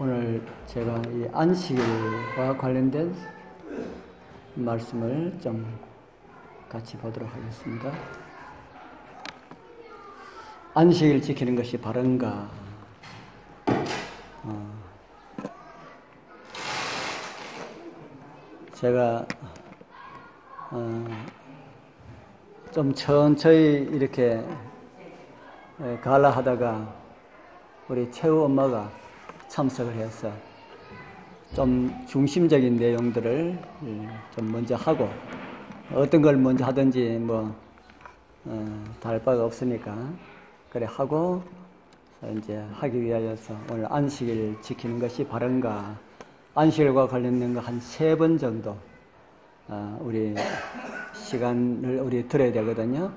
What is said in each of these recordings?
오늘 제가 이 안식일과 관련된 말씀을 좀 같이 보도록 하겠습니다. 안식일 지키는 것이 바른가? 제가 좀 천천히 이렇게 가려 하다가 우리 최우 엄마가 참석을 해서 좀 중심적인 내용들을 좀 먼저 하고, 어떤 걸 먼저 하든지 다를 바가 없으니까 그래 하고 이제 하기 위하여서 오늘 안식일 지키는 것이 바른가, 안식일과 관련된 거 한 3번 정도 우리 시간을 우리 들어야 되거든요.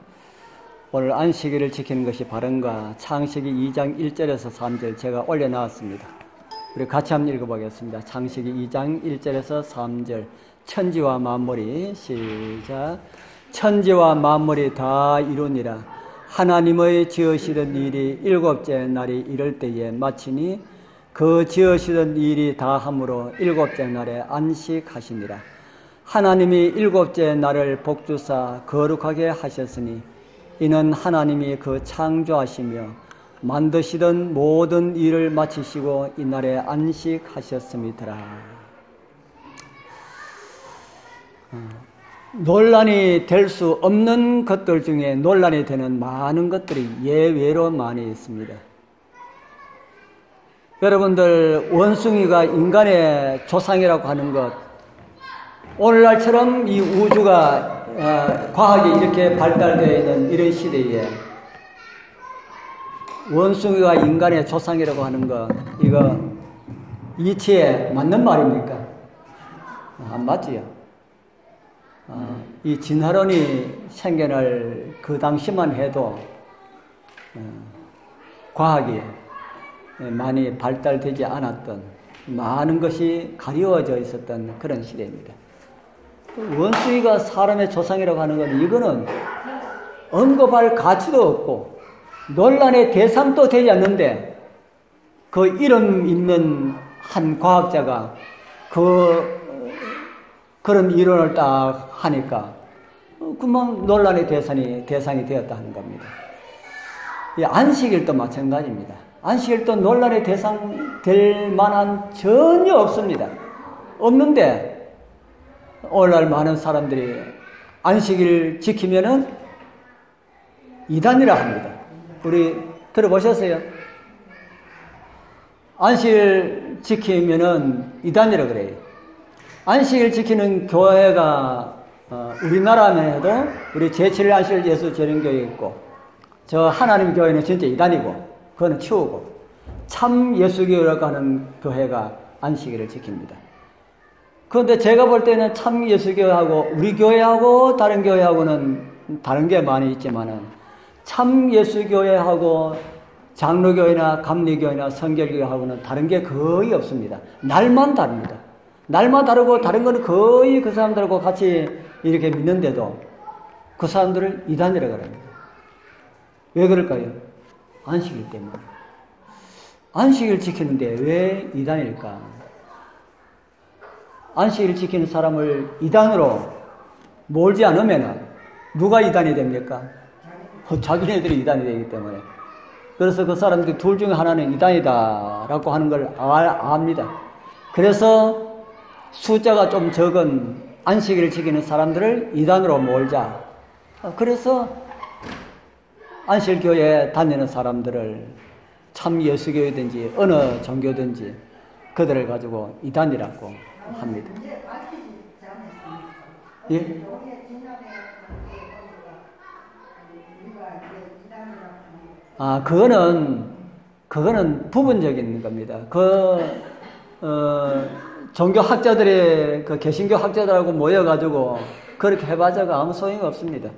오늘 안식일을 지키는 것이 바른가, 창세기 2장 1절에서 3절 제가 올려놨습니다. 우리 같이 한번 읽어보겠습니다. 창세기 2장 1절에서 3절. 천지와 만물이, 시작. 천지와 만물이 다 이루니라. 하나님의 지으시던 일이 7째 날이 이를 때에 마치니 그 지으시던 일이 다 함으로 7째 날에 안식하시니라. 하나님이 7째 날을 복주사 거룩하게 하셨으니 이는 하나님이 그 창조하시며 만드시던 모든 일을 마치시고 이날에 안식하셨음이더라. 논란이 될 수 없는 것들 중에 논란이 되는 많은 것들이 예외로 많이 있습니다. 여러분들, 원숭이가 인간의 조상이라고 하는 것, 오늘날처럼 이 우주가 과학이 이렇게 발달되어 있는 이런 시대에 원숭이가 인간의 조상이라고 하는 것, 이거 이치에 맞는 말입니까? 안 맞지요. 이 진화론이 생겨날 그 당시만 해도 과학이 많이 발달되지 않았던, 많은 것이 가려워져 있었던 그런 시대입니다. 원숭이가 사람의 조상이라고 하는 건, 이거는 언급할 가치도 없고 논란의 대상도 되지 않는데, 그 이름 있는 한 과학자가 그런 이론을 딱 하니까 그만 논란의 대상이 되었다 하는 겁니다. 이 안식일도 마찬가지입니다. 안식일도 논란의 대상 될 만한 전혀 없습니다. 없는데 오늘날 많은 사람들이 안식일 지키면은 이단이라 합니다. 우리 들어보셨어요? 안식일 지키면은 이단이라 그래요. 안식일 지키는 교회가 우리나라만 해도 우리 제7일 안식일 예수 재림교회 있고, 저 하나님 교회는 진짜 이단이고 그거는 치우고, 참 예수교회라고 하는 교회가 안식일을 지킵니다. 그런데 제가 볼 때는 참 예수교회하고 우리 교회하고 다른 교회하고는 다른 게 많이 있지만은, 참 예수교회하고 장로교회나 감리교회나 성결교회하고는 다른 게 거의 없습니다. 날만 다릅니다. 날만 다르고, 다른 거는 거의 그 사람들하고 같이 이렇게 믿는데도 그 사람들을 이단이라고 합니다. 왜 그럴까요? 안식일 때문에. 안식일 지키는데 왜 이단일까? 안식일 지키는 사람을 이단으로 몰지 않으면 누가 이단이 됩니까? 자기네들이 이단이 되기 때문에. 그래서 그 사람들이 둘 중에 하나는 이단이다라고 하는 걸 압니다. 그래서 숫자가 좀 적은 안식일을 지키는 사람들을 이단으로 몰자. 그래서 안식일교회에 다니는 사람들을 참 예수교회든지 어느 종교든지 그들을 가지고 이단이라고 합니다. 예? 그거는 부분적인 겁니다. 종교학자들의, 개신교 학자들하고 모여가지고 그렇게 해봐자가 아무 소용이 없습니다.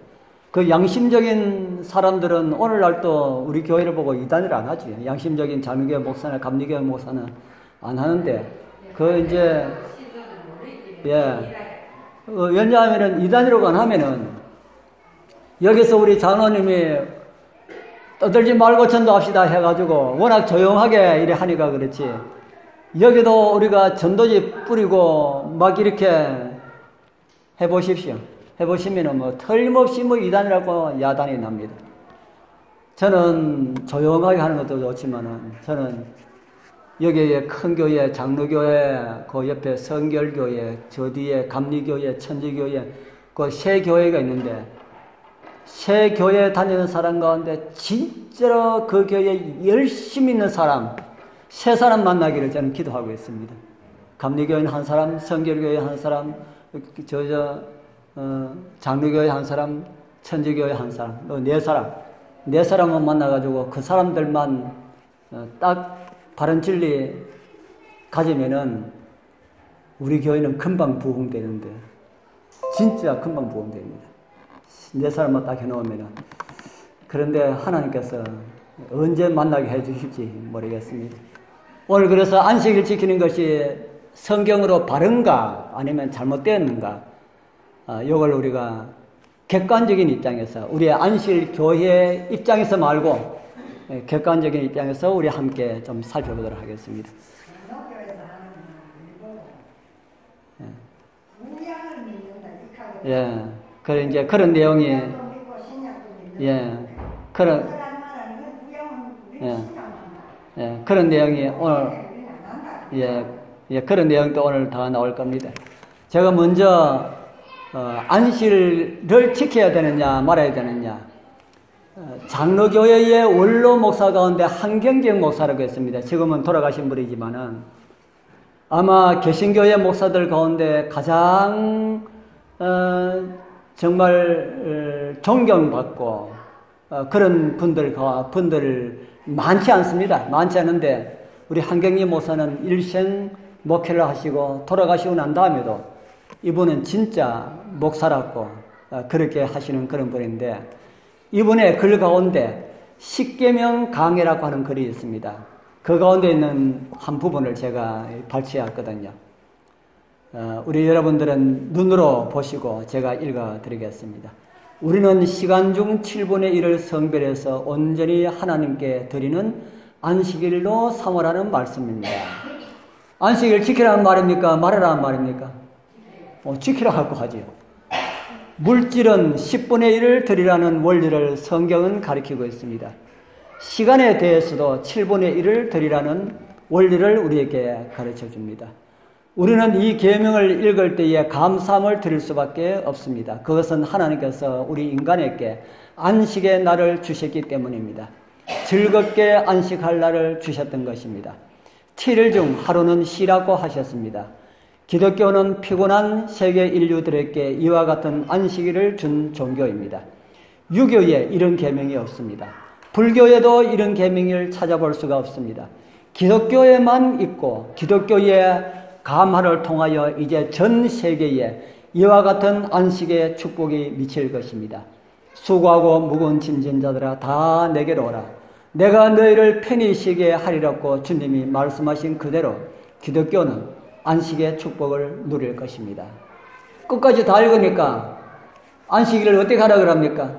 그 양심적인 사람들은 오늘날도 우리 교회를 보고 이단을 안 하지. 양심적인 장로교회 목사나 감리교회 목사는 안 하는데, 왜냐하면은 이단이라고 안 하면은 여기서 우리 장로님이 떠들지 말고 전도합시다 해가지고 워낙 조용하게 이래 하니까 그렇지. 여기도 우리가 전도지 뿌리고 막 이렇게 해보십시오. 해보시면은 뭐 틀림없이 뭐 이단이라고 야단이 납니다. 저는 조용하게 하는 것도 좋지만은 저는 여기에 큰 교회, 장로교회, 그 옆에 성결교회, 저 뒤에 감리교회, 천지교회, 그 세 교회가 있는데 새 교회 다니는 사람 가운데 진짜로 그 교회에 열심히 있는 사람, 세 사람 만나기를 저는 기도하고 있습니다. 감리교회는 한 사람, 성결교회 한 사람, 장로교회 한 사람, 천지교회 한 사람, 네 사람만 만나가지고 그 사람들만 딱 바른 진리 가지면은 우리 교회는 금방 부흥되는데, 진짜 금방 부흥됩니다. 네 사람만 딱 해놓으면은. 그런데 하나님께서 언제 만나게 해주실지 모르겠습니다. 오늘 그래서 안식일 지키는 것이 성경으로 바른가 아니면 잘못되었는가, 이걸 우리가 객관적인 입장에서, 우리의 안식일 교회 입장에서 말고 객관적인 입장에서 우리 함께 좀 살펴보도록 하겠습니다. 예, 그래 이제 그런 내용이 그런 내용이 오늘 그런 내용도 오늘 다 나올 겁니다. 제가 먼저 안식일을 지켜야 되느냐 말아야 되느냐, 장로교회의 원로 목사 가운데 한경경 목사라고 했습니다. 지금은 돌아가신 분이지만은 아마 개신교회 목사들 가운데 가장 정말 존경받고 그런 분들 많지 않습니다. 많지 않은데 우리 한경리 목사는 일생 목회를 하시고 돌아가시고 난 다음에도 이분은 진짜 목사라고 그렇게 하시는 그런 분인데, 이분의 글 가운데 십계명 강해라고 하는 글이 있습니다. 그 가운데 있는 한 부분을 제가 발췌했거든요. 우리 여러분들은 눈으로 보시고 제가 읽어드리겠습니다. 우리는 시간 중 7분의 1을 성별해서 온전히 하나님께 드리는 안식일로 삼으라는 말씀입니다. 안식일 지키라는 말입니까? 말하라는 말입니까? 지키라고 하지요. 물질은 10분의 1을 드리라는 원리를 성경은 가리키고 있습니다. 시간에 대해서도 7분의 1을 드리라는 원리를 우리에게 가르쳐 줍니다. 우리는 이 계명을 읽을 때에 감사함을 드릴 수밖에 없습니다. 그것은 하나님께서 우리 인간에게 안식의 날을 주셨기 때문입니다. 즐겁게 안식할 날을 주셨던 것입니다. 7일 중 하루는 쉬라고 하셨습니다. 기독교는 피곤한 세계 인류들에게 이와 같은 안식일을 준 종교입니다. 유교에 이런 계명이 없습니다. 불교에도 이런 계명을 찾아볼 수가 없습니다. 기독교에만 있고 기독교의 감화를 통하여 이제 전 세계에 이와 같은 안식의 축복이 미칠 것입니다. 수고하고 무거운 짐진 자들아 다 내게로 오라. 내가 너희를 편히 쉬게 하리라고 주님이 말씀하신 그대로 기독교는 안식의 축복을 누릴 것입니다. 끝까지 다 읽으니까 안식일을 어떻게 하라고 합니까?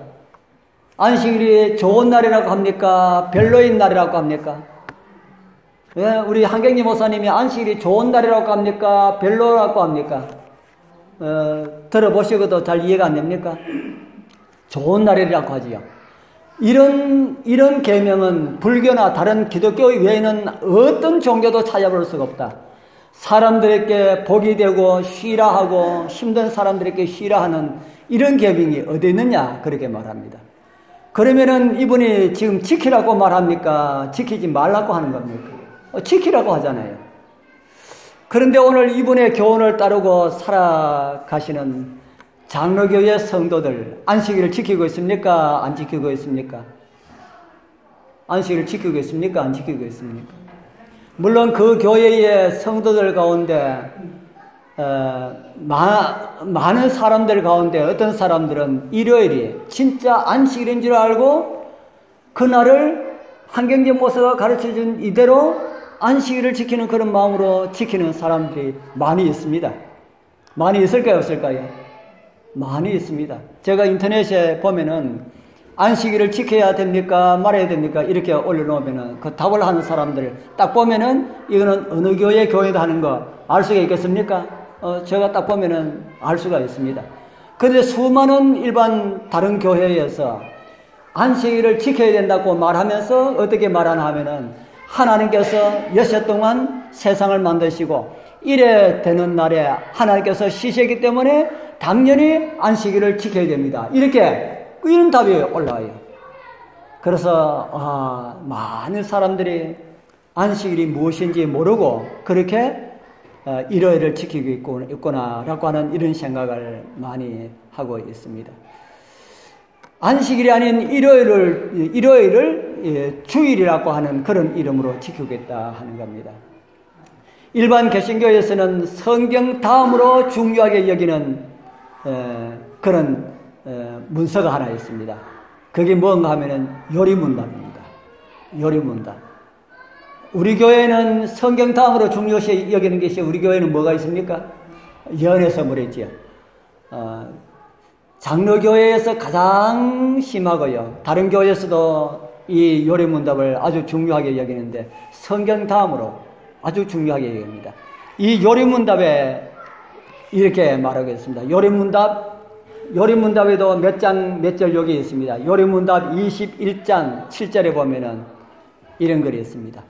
안식일이 좋은 날이라고 합니까? 별로인 날이라고 합니까? 예, 우리 한경리 목사님이 안식일이 좋은 날이라고 합니까? 별로라고 합니까? 들어보시고도 잘 이해가 안 됩니까? 좋은 날이라고 하지요. 이런 계명은 불교나 다른 기독교 외에는 어떤 종교도 찾아볼 수가 없다. 사람들에게 복이 되고 쉬라 하고 힘든 사람들에게 쉬라 하는 이런 계명이 어디 있느냐 그렇게 말합니다. 그러면은 이분이 지금 지키라고 말합니까? 지키지 말라고 하는 겁니까? 지키라고 하잖아요. 그런데 오늘 이분의 교훈을 따르고 살아가시는 장로교회 성도들 안식일을 지키고 있습니까? 안 지키고 있습니까? 안식일을 지키고 있습니까? 안 지키고 있습니까? 물론 그 교회의 성도들 가운데 많은 사람들 가운데 어떤 사람들은 일요일이 진짜 안식일인 줄 알고 그날을 한경재 목사가 가르쳐준 이대로 안식일을 지키는 그런 마음으로 지키는 사람들이 많이 있습니다. 많이 있을까요? 없을까요? 많이 있습니다. 제가 인터넷에 보면은 안식일을 지켜야 됩니까? 말아야 됩니까? 이렇게 올려놓으면은 그 답을 하는 사람들 딱 보면은 이거는 어느 교회 교회도 하는 거 알 수가 있겠습니까? 제가 딱 보면은 알 수가 있습니다. 그런데 수많은 일반 다른 교회에서 안식일을 지켜야 된다고 말하면서 어떻게 말하나 하면은 하나님께서 여섯 동안 세상을 만드시고 이래 되는 날에 하나님께서 쉬시기 때문에 당연히 안식일을 지켜야 됩니다. 이런 답이 올라와요. 그래서 많은 사람들이 안식일이 무엇인지 모르고 그렇게 일요일을 지키고 있구나라고 하는 이런 생각을 많이 하고 있습니다. 안식일이 아닌 일요일을 주일이라고 하는 그런 이름으로 지키겠다 하는 겁니다. 일반 개신교에서는 성경 다음으로 중요하게 여기는 그런 문서가 하나 있습니다. 그게 뭔가 하면은 요리문답입니다. 요리문답. 우리 교회는 성경 다음으로 중요시 여기는 것이 우리 교회는 뭐가 있습니까? 연회서물이지요. 장로교회에서 가장 심하고요. 다른 교회에서도 이 요리문답을 아주 중요하게 여기는데 성경 다음으로 아주 중요하게 여깁니다. 이 요리문답에 이렇게 말하겠습니다. 요리문답에도 몇 절 여기 있습니다. 요리문답 21장 7절에 보면은 이런 글이 있습니다.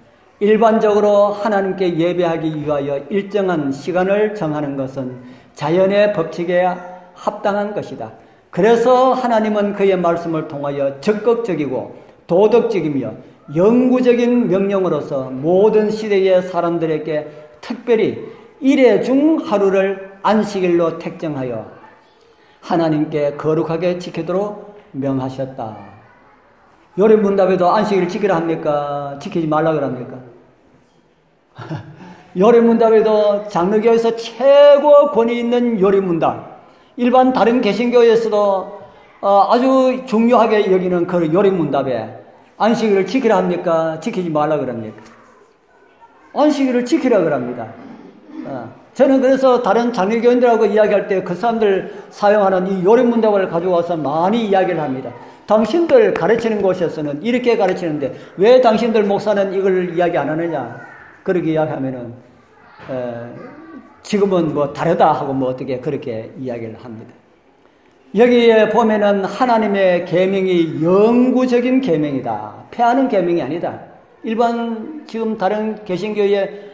일반적으로 하나님께 예배하기 위하여 일정한 시간을 정하는 것은 자연의 법칙에 합당한 것이다. 그래서 하나님은 그의 말씀을 통하여 적극적이고 도덕적이며 영구적인 명령으로서 모든 시대의 사람들에게 특별히 일회 중 하루를 안식일로 택정하여 하나님께 거룩하게 지키도록 명하셨다. 요리문답에도 안식일을 지키라 합니까? 지키지 말라 그럽니까? 요리문답에도 장로교에서 최고 권위 있는 요리문답, 일반 다른 개신교에서도 아주 중요하게 여기는 그 요리문답에 안식일을 지키라 합니까? 지키지 말라 그럽니까? 안식일을 지키라 그럽니다. 저는 그래서 다른 장로교인들하고 이야기할 때 그 사람들 사용하는 이 요리문답을 가져와서 많이 이야기를 합니다. 당신들 가르치는 곳에서는 이렇게 가르치는데 왜 당신들 목사는 이걸 이야기 안 하느냐? 그렇게 이야기하면은 지금은 뭐 다르다 하고 뭐 어떻게 그렇게 이야기를 합니다. 여기에 보면은 하나님의 계명이 영구적인 계명이다. 폐하는 계명이 아니다. 일반 지금 다른 개신교의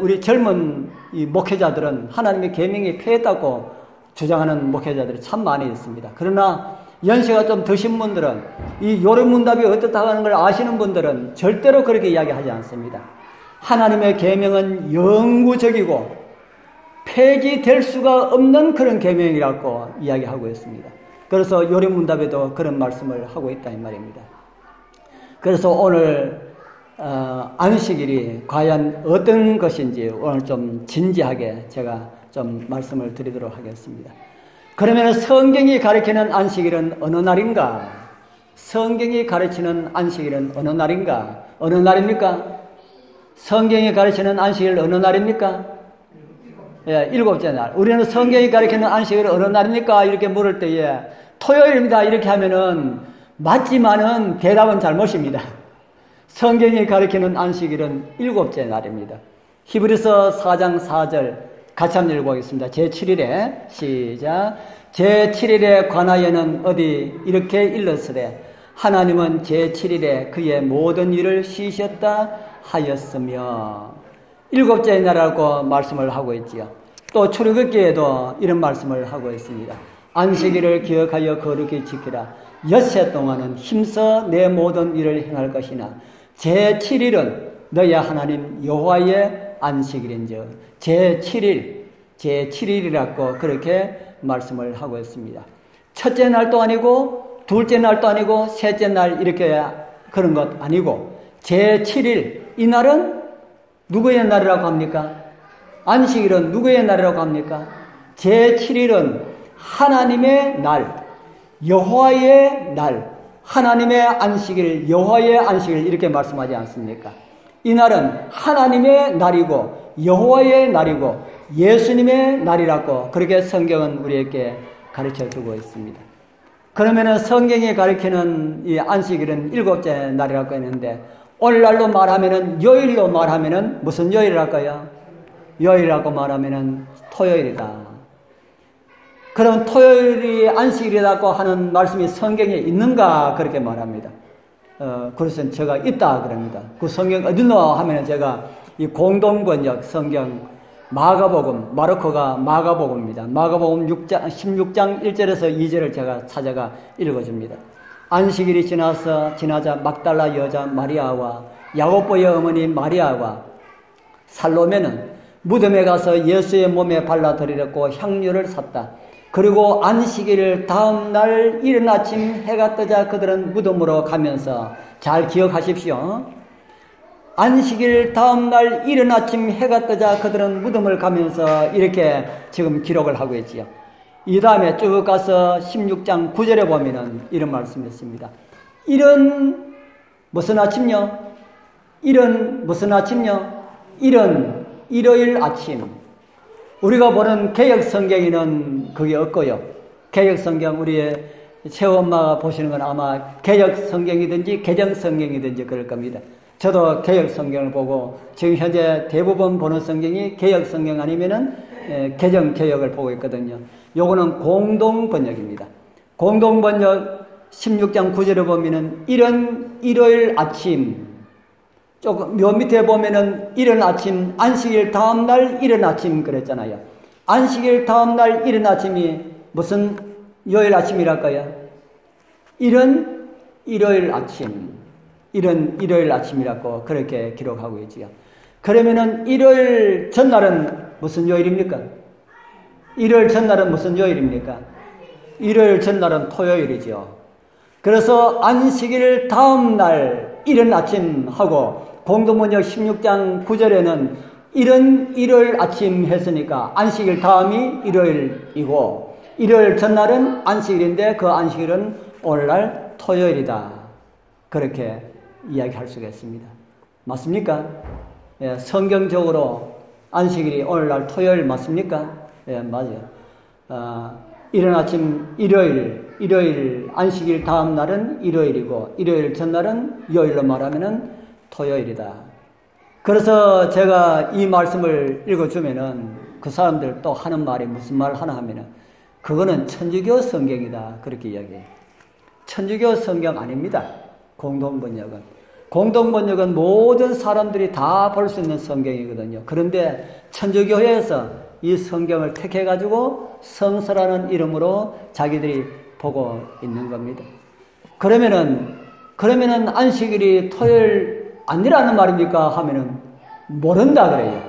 우리 젊은 이 목회자들은 하나님의 계명이 폐했다고 주장하는 목회자들이 참 많이 있습니다. 그러나 연세가 좀 드신 분들은 이 요리문답이 어떻다고 하는 걸 아시는 분들은 절대로 그렇게 이야기하지 않습니다. 하나님의 계명은 영구적이고 폐기될 수가 없는 그런 계명이라고 이야기하고 있습니다. 그래서 요리문답에도 그런 말씀을 하고 있다 이 말입니다. 그래서 오늘 안식일이 과연 어떤 것인지 오늘 좀 진지하게 제가 좀 말씀을 드리도록 하겠습니다. 그러면 성경이 가르치는 안식일은 어느 날인가? 성경이 가르치는 안식일은 어느 날인가? 어느 날입니까? 성경이 가르치는 안식일 어느 날입니까? 예, 일곱째 날. 우리는 성경이 가르치는 안식일 어느 날입니까? 이렇게 물을 때에 토요일입니다. 이렇게 하면은 맞지만은 대답은 잘못입니다. 성경이 가르치는 안식일은 일곱째 날입니다. 히브리서 4장 4절 같이 한번 읽어보겠습니다. 제7일에 시작. 제7일에 관하여는 어디 이렇게 일렀으되 하나님은 제7일에 그의 모든 일을 쉬셨다 하였으며 일곱째 날이라고 말씀을 하고 있지요. 또 출애굽기에도 이런 말씀을 하고 있습니다. 안식일을 기억하여 거룩히 지키라. 엿새 동안은 힘써 내 모든 일을 행할 것이나 제7일은 너희 하나님 여호와의 안식일인즉 제7일이라고 그렇게 말씀을 하고 있습니다. 첫째 날도 아니고 둘째 날도 아니고 셋째 날 이렇게 그런 것 아니고 제7일 이 날은 누구의 날이라고 합니까? 안식일은 누구의 날이라고 합니까? 제7일은 하나님의 날, 여호와의 날, 하나님의 안식일, 여호와의 안식일 이렇게 말씀하지 않습니까? 이 날은 하나님의 날이고 여호와의 날이고 예수님의 날이라고 그렇게 성경은 우리에게 가르쳐주고 있습니다. 그러면은 성경이 가리키는 이 안식일은 7째 날이라고 했는데, 오늘날로 말하면은, 요일로 말하면은 무슨 요일이랄까요? 요일이라고 말하면은 토요일이다. 그럼 토요일이 안식일이라고 하는 말씀이 성경에 있는가? 그렇게 말합니다. 그래서 제가 있다 그럽니다. 그 성경 어디노 하면은 제가 이 공동번역 성경 마가복음, 마르코가 마가복음입니다. 마가복음 16장 1절에서 2절을 제가 찾아가 읽어줍니다. 안식일이 지나자 막달라 여자 마리아와 야고보의 어머니 마리아와 살로메는 무덤에 가서 예수의 몸에 발라드리려고 향료를 샀다. 그리고 안식일 다음 날 이른 아침 해가 뜨자 그들은 무덤으로 가면서, 잘 기억하십시오. 안식일 다음 날 이른 아침 해가 뜨자 그들은 무덤을 가면서 이렇게 지금 기록을 하고 있지요. 이 다음에 쭉 가서 16장 9절에 보면은 이런 말씀이 있습니다. 이른 무슨 아침요? 이른 무슨 아침요? 이른 일요일 아침. 우리가 보는 개역 성경에는 그게 없고요. 개역 성경 우리의 새엄마가 보시는 건 아마 개역 성경이든지 개정 성경이든지 그럴 겁니다. 저도 개역 성경을 보고 지금 현재 대부분 보는 성경이 개역 성경 아니면은 개정 개역을 보고 있거든요. 요거는 공동 번역입니다. 공동 번역 16장 9절에 보면은 이런 일요일 아침, 조금 요 밑에 보면은 이른 아침, 안식일 다음 날 이른 아침 그랬잖아요. 안식일 다음 날 이른 아침이 무슨 요일 아침이랄까요? 이른 일요일 아침, 이른 일요일 아침이라고 그렇게 기록하고 있지요. 그러면은 일요일 전날은 무슨 요일입니까? 일요일 전날은 무슨 요일입니까? 일요일 전날은 토요일이죠. 그래서 안식일 다음 날 이른 아침 하고 공동번역 16장 9절에는 이른 일요일 아침 했으니까 안식일 다음이 일요일이고 일요일 전날은 안식일인데 그 안식일은 오늘날 토요일이다. 그렇게 이야기할 수가 있습니다. 맞습니까? 예, 성경적으로 안식일이 오늘날 토요일 맞습니까? 예, 맞아요. 이른 아침 일요일 안식일 다음 날은 일요일이고 일요일 전날은 요일로 말하면은 토요일이다. 그래서 제가 이 말씀을 읽어주면은 그 사람들 또 하는 말이 무슨 말 하나 하면은 그거는 천주교 성경이다. 그렇게 이야기해요. 천주교 성경 아닙니다. 공동번역은. 공동번역은 모든 사람들이 다 볼 수 있는 성경이거든요. 그런데 천주교회에서 이 성경을 택해가지고 성서라는 이름으로 자기들이 보고 있는 겁니다. 그러면은 안식일이 토요일 아니라는 말입니까? 하면은 모른다 그래요.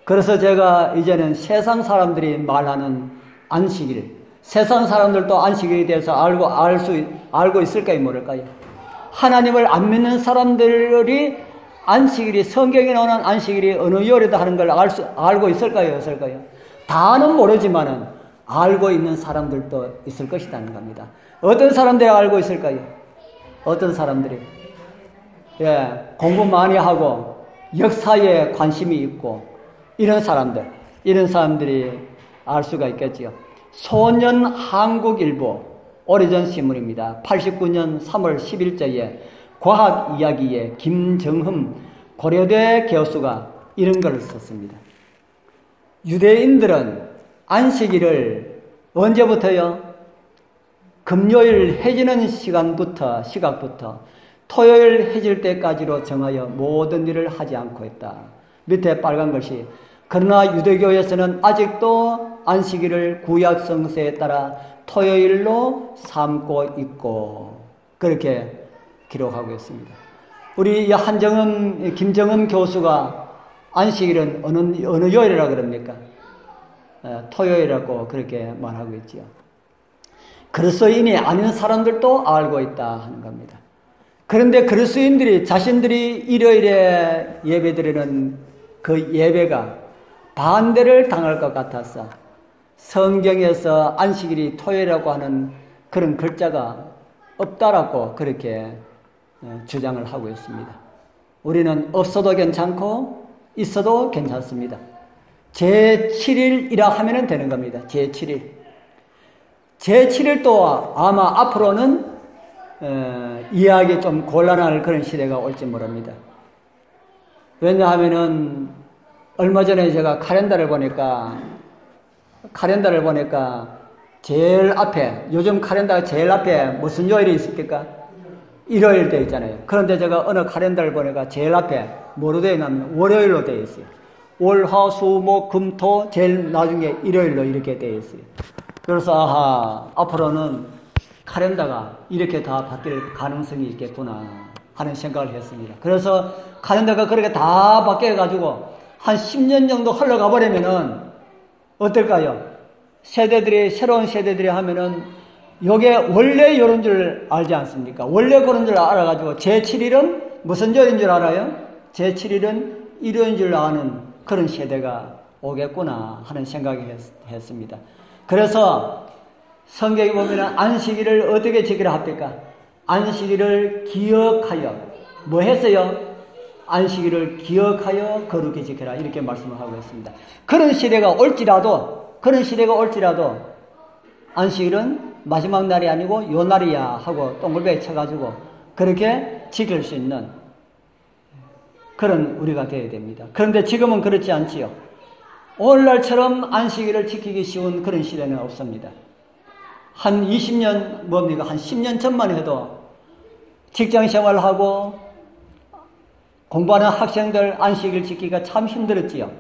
그래서 제가 이제는 세상 사람들이 말하는 안식일, 세상 사람들도 안식일에 대해서 알고 있을까요? 모를까요? 하나님을 안 믿는 사람들이 안식일이 성경에 나오는 안식일이 어느 요일이다 하는 걸 알고 있을까요? 없을까요? 다는 모르지만은 알고 있는 사람들도 있을 것이라는 겁니다. 어떤 사람들이 알고 있을까요? 어떤 사람들이? 예, 공부 많이 하고 역사에 관심이 있고 이런 사람들이 알 수가 있겠지요. 소년 한국일보 오래전 신문입니다. 89년 3월 10일자에 과학 이야기에 김정흠 고려대 교수가 이런 글을 썼습니다. 유대인들은 안식일을 언제부터요? 금요일 해지는 시각부터 토요일 해질 때까지로 정하여 모든 일을 하지 않고 있다. 밑에 빨간 것이 그러나 유대교에서는 아직도 안식일을 구약 성서에 따라 토요일로 삼고 있고 그렇게 기록하고 있습니다. 우리 김정흠 교수가 안식일은 어느 요일이라 그럽니까? 토요일이라고 그렇게 말하고 있지요. 그리스도인이 아닌 사람들도 알고 있다 하는 겁니다. 그런데 그리스도인들이 자신들이 일요일에 예배드리는 그 예배가 반대를 당할 것 같아서 성경에서 안식일이 토요일이라고 하는 그런 글자가 없다라고 그렇게 주장을 하고 있습니다. 우리는 없어도 괜찮고 있어도 괜찮습니다. 제7일이라 하면 되는 겁니다. 제7일. 제7일 또 아마 앞으로는 이해하기 좀 곤란할 그런 시대가 올지 모릅니다. 왜냐하면은 얼마 전에 제가 카렌다를 보니까 제일 앞에, 요즘 카렌다가 제일 앞에 무슨 요일이 있습니까? 일요일 되어 있잖아요. 그런데 제가 어느 카렌다를 보니까 제일 앞에 뭐로 되어 있냐면 월요일로 되어 있어요. 월, 화, 수, 목, 금, 토, 제일 나중에 일요일로 이렇게 되어 있어요. 그래서 앞으로는 카렌다가 이렇게 다 바뀔 가능성이 있겠구나 하는 생각을 했습니다. 그래서 카렌다가 그렇게 다 바뀌어가지고 한 10년 정도 흘러가 버리면은 어떨까요? 새로운 세대들이 하면은 요게 원래 요런 줄 알지 않습니까? 원래 그런 줄 알아가지고 제7일은 무슨 요일인 줄 알아요? 제7일은 일요일인 줄 아는 그런 세대가 오겠구나 하는 생각이 했습니다. 그래서 성경에 보면 안식일을 어떻게 지키라 합니까? 안식일을 기억하여 뭐 했어요? 안식일을 기억하여 거룩히 지켜라 이렇게 말씀을 하고 있습니다. 그런 시대가 올지라도 안식일은 마지막 날이 아니고 요 날이야 하고 동글베 쳐가지고 그렇게 지킬 수 있는 그런 우리가 되어야 됩니다. 그런데 지금은 그렇지 않지요. 오늘날처럼 안식일을 지키기 쉬운 그런 시대는 없습니다. 한 20년 뭡니까? 한 10년 전만 해도 직장 생활하고 공부하는 학생들 안식일 지키기가 참 힘들었지요.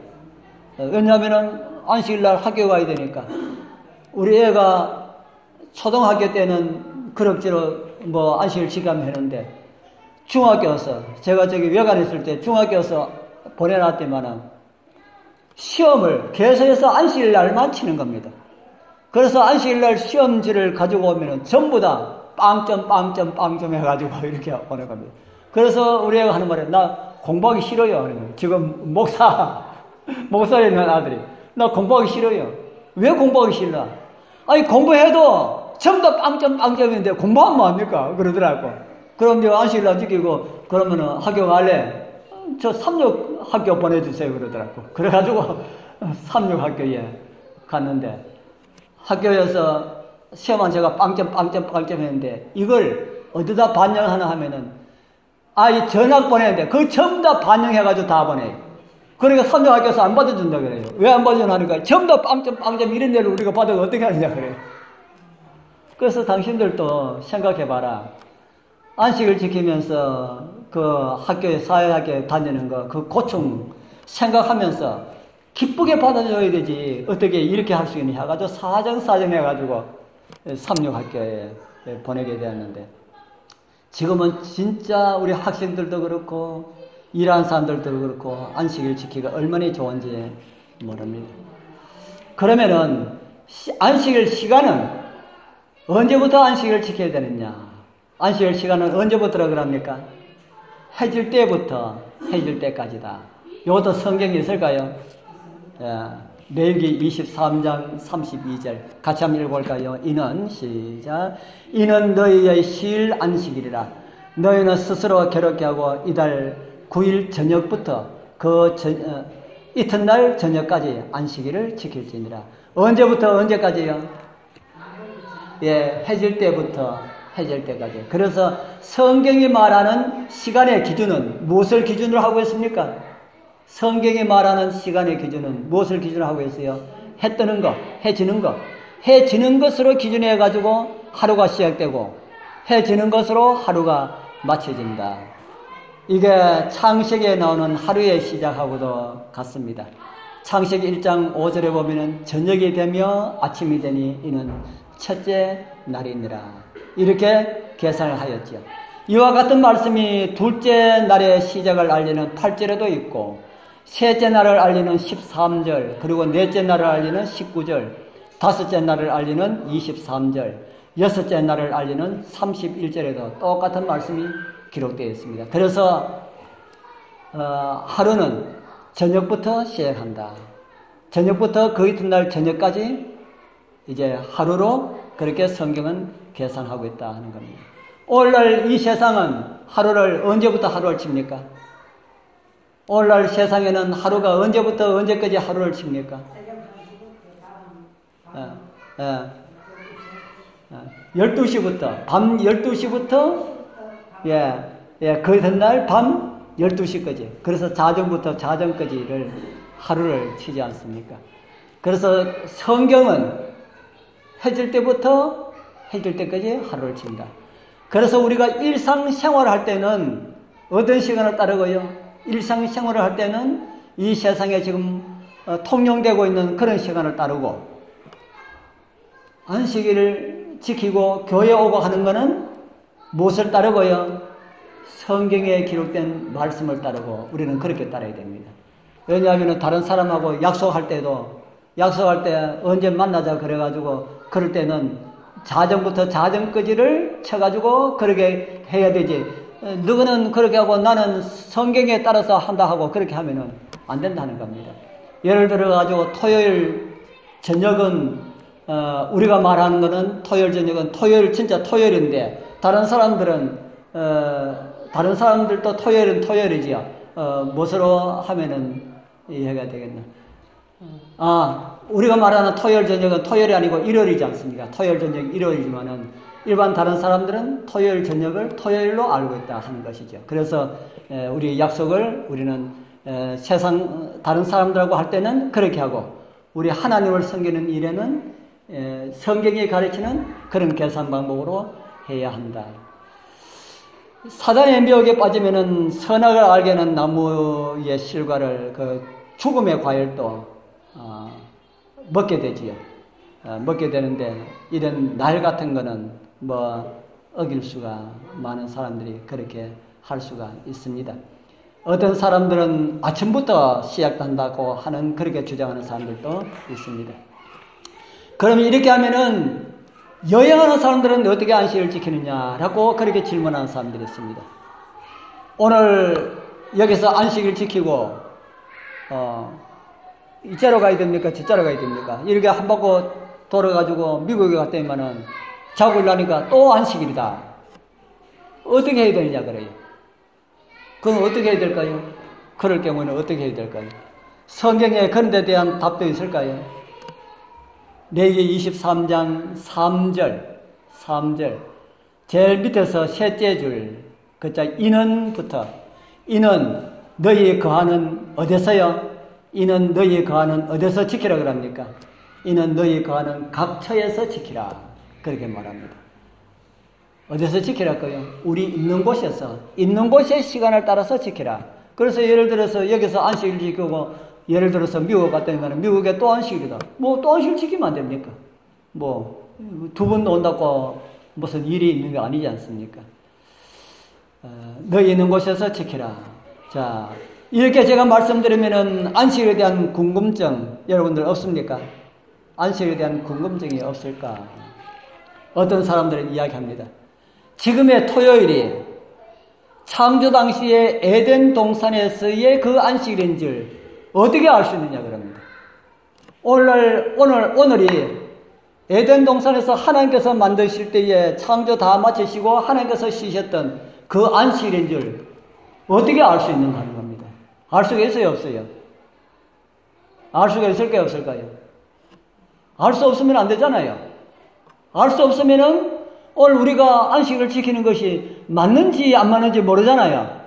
왜냐하면 안식일날 학교 가야 되니까. 우리 애가 초등학교 때는 그럭저럭 안식일 지키면 했는데 중학교 와서 제가 외관에 있을 때 중학교 와서 보내놨더만은 시험을 개서에서 안식일날만 치는 겁니다. 그래서 안식일날 시험지를 가지고 오면은 전부 다 빵점 해가지고 이렇게 오는 겁니다. 그래서 우리 애가 하는 말이에요. 나 공부하기 싫어요. 지금 목사에 있는 아들이. 나 공부하기 싫어요. 왜 공부하기 싫나? 아니, 공부해도 전부 다 빵점인데 공부하면 뭐합니까? 그러더라고. 그럼 내가 안식일날 지키고, 그러면은 학교 갈래? 저 삼육 학교 보내주세요. 그러더라고. 그래가지고 삼육 학교에 갔는데, 학교에서 시험한 제가 빵점 했는데, 이걸 어디다 반영하나 하면은, 이 전학 보내는데, 그걸 전부 다 반영해가지고 다 보내요. 그러니까 삼육학교에서 안 받아준다 그래요. 왜 안 받아주나 하니까, 전부 다 빵점 이런 데를 우리가 받아서 어떻게 하느냐 그래요. 그래서 당신들도 생각해봐라. 안식을 지키면서 그 학교에, 사회학교에 다니는 거, 그 고충 생각하면서 기쁘게 받아줘야 되지. 어떻게 이렇게 할 수 있냐 해가지고 사정 해가지고 삼육학교에 보내게 되었는데, 지금은 진짜 우리 학생들도 그렇고 일하는 사람들도 그렇고 안식일 지키기가 얼마나 좋은지 모릅니다. 그러면은 안식일 시간은 언제부터 안식일을 지켜야 되느냐? 안식일 시간은 언제부터라 그럽니까? 해질 때부터 해질 때까지다. 이것도 성경에 있을까요? 레위기 23장 32절 같이 한번 읽어볼까요? 이는 시작. 이는 너희의 시일 안식일이라. 너희는 스스로 괴롭게 하고 이달 9일 저녁부터 이튿날 저녁까지 안식일을 지킬지니라. 언제부터 언제까지요? 해질 때부터 해질 때까지. 그래서 성경이 말하는 시간의 기준은 무엇을 기준으로 하고 있습니까? 성경이 말하는 시간의 기준은 무엇을 기준으로 하고 있어요? 해 뜨는 거, 해 지는 거. 해 지는 것으로 기준해가지고 하루가 시작되고 해 지는 것으로 하루가 마쳐진다. 이게 창세기에 나오는 하루의 시작하고도 같습니다. 창세기 1장 5절에 보면은 저녁이 되며 아침이 되니 이는 첫째 날이니라. 이렇게 계산을 하였죠. 이와 같은 말씀이 둘째 날의 시작을 알리는 8절에도 있고 셋째 날을 알리는 13절, 그리고 넷째 날을 알리는 19절, 다섯째 날을 알리는 23절, 여섯째 날을 알리는 31절에도 똑같은 말씀이 기록되어 있습니다. 그래서 하루는 저녁부터 시작한다. 저녁부터 그 이튿날 저녁까지 이제 하루로 그렇게 성경은 계산하고 있다 하는 겁니다. 오늘날 이 세상은 하루를 언제부터 하루를 칩니까? 오늘날 세상에는 하루가 언제부터 언제까지 하루를 칩니까? 12시부터, 밤 12시부터, 그 전날 밤 12시까지. 그래서 자정부터 자정까지를 하루를 치지 않습니까? 그래서 성경은 해질 때부터 해질 때까지 하루를 친다. 그래서 우리가 일상생활을 할 때는 어떤 시간을 따르고요? 일상생활을 할 때는 이 세상에 지금 통용되고 있는 그런 시간을 따르고, 안식일을 지키고 교회 오고 하는 것은 무엇을 따르고요? 성경에 기록된 말씀을 따르고 우리는 그렇게 따라야 됩니다. 왜냐하면 다른 사람하고 약속할 때 언제 만나자 그래가지고 그럴 때는 자정부터 자정까지를 쳐가지고 그렇게 해야 되지. 누구는 그렇게 하고 나는 성경에 따라서 한다 하고 그렇게 하면은 안 된다는 겁니다. 예를 들어가지고 토요일 저녁은 우리가 말하는 거는 토요일 저녁은 토요일 진짜 토요일인데 다른 사람들도 토요일은 토요일이지요. 무엇으로 하면은 이해가 되겠나? 우리가 말하는 토요일 저녁은 토요일이 아니고 일요일이지 않습니까? 토요일 저녁 일요일이지만은 일반 다른 사람들은 토요일 저녁을 토요일로 알고 있다 하는 것이죠. 그래서 우리 약속을 우리는 세상 다른 사람들하고 할 때는 그렇게 하고 우리 하나님을 섬기는 일에는 성경이 가르치는 그런 계산 방법으로 해야 한다. 사단의 미혹에 빠지면은 선악을 알게 하는 나무의 실과를 그 죽음의 과일도 먹게 되지요. 먹게 되는데 이런 날 같은 거는 어길 수가 많은 사람들이 그렇게 할 수가 있습니다. 어떤 사람들은 아침부터 시작한다고 하는 그렇게 주장하는 사람들도 있습니다. 그러면 이렇게 하면은 여행하는 사람들은 어떻게 안식을 지키느냐라고 그렇게 질문하는 사람들이 있습니다. 오늘 여기서 안식을 지키고 이자로 가야 됩니까? 저자로 가야 됩니까? 이렇게 한 바퀴 돌아가지고 미국에 갔더니만은 자고 일어나니까 또 안식일이다. 어떻게 해야 되느냐 그래요. 그럼 어떻게 해야 될까요? 그럴 경우는 어떻게 해야 될까요? 성경에 그런 데 대한 답도 있을까요? 레위기 23장 3절 제일 밑에서 셋째 줄 그자 이는부터 이는 너희 거하는 어디서요? 이는 너희 거하는 어디서 지키라 그럽니까? 이는 너희 거하는 각 처에서 지키라 그렇게 말합니다. 어디서 지키라고요? 우리 있는 곳의 시간을 따라서 지키라. 그래서 예를 들어서 여기서 안식일 지키고 예를 들어서 미국 갔다니까 미국에 또 안식일이다. 또 안식일 지키면 안 됩니까? 두 번 온다고 무슨 일이 있는 게 아니지 않습니까? 너희 있는 곳에서 지키라. 자, 이렇게 제가 말씀드리면은 안식일에 대한 궁금증 여러분들 없습니까? 안식일에 대한 궁금증이 없을까? 어떤 사람들은 이야기합니다. 지금의 토요일이 창조 당시에 에덴 동산에서의 그 안식일인 줄 어떻게 알 수 있느냐 그럽니다. 오늘이 에덴 동산에서 하나님께서 만드실 때에 창조 다 마치시고 하나님께서 쉬셨던 그 안식일인 줄 어떻게 알 수 있는가 하는 겁니다. 알 수가 있어요, 없어요? 알 수가 있을까요, 없을까요? 알 수 없으면 안 되잖아요. 알 수 없으면은 오늘 우리가 안식을 지키는 것이 맞는지 안 맞는지 모르잖아요.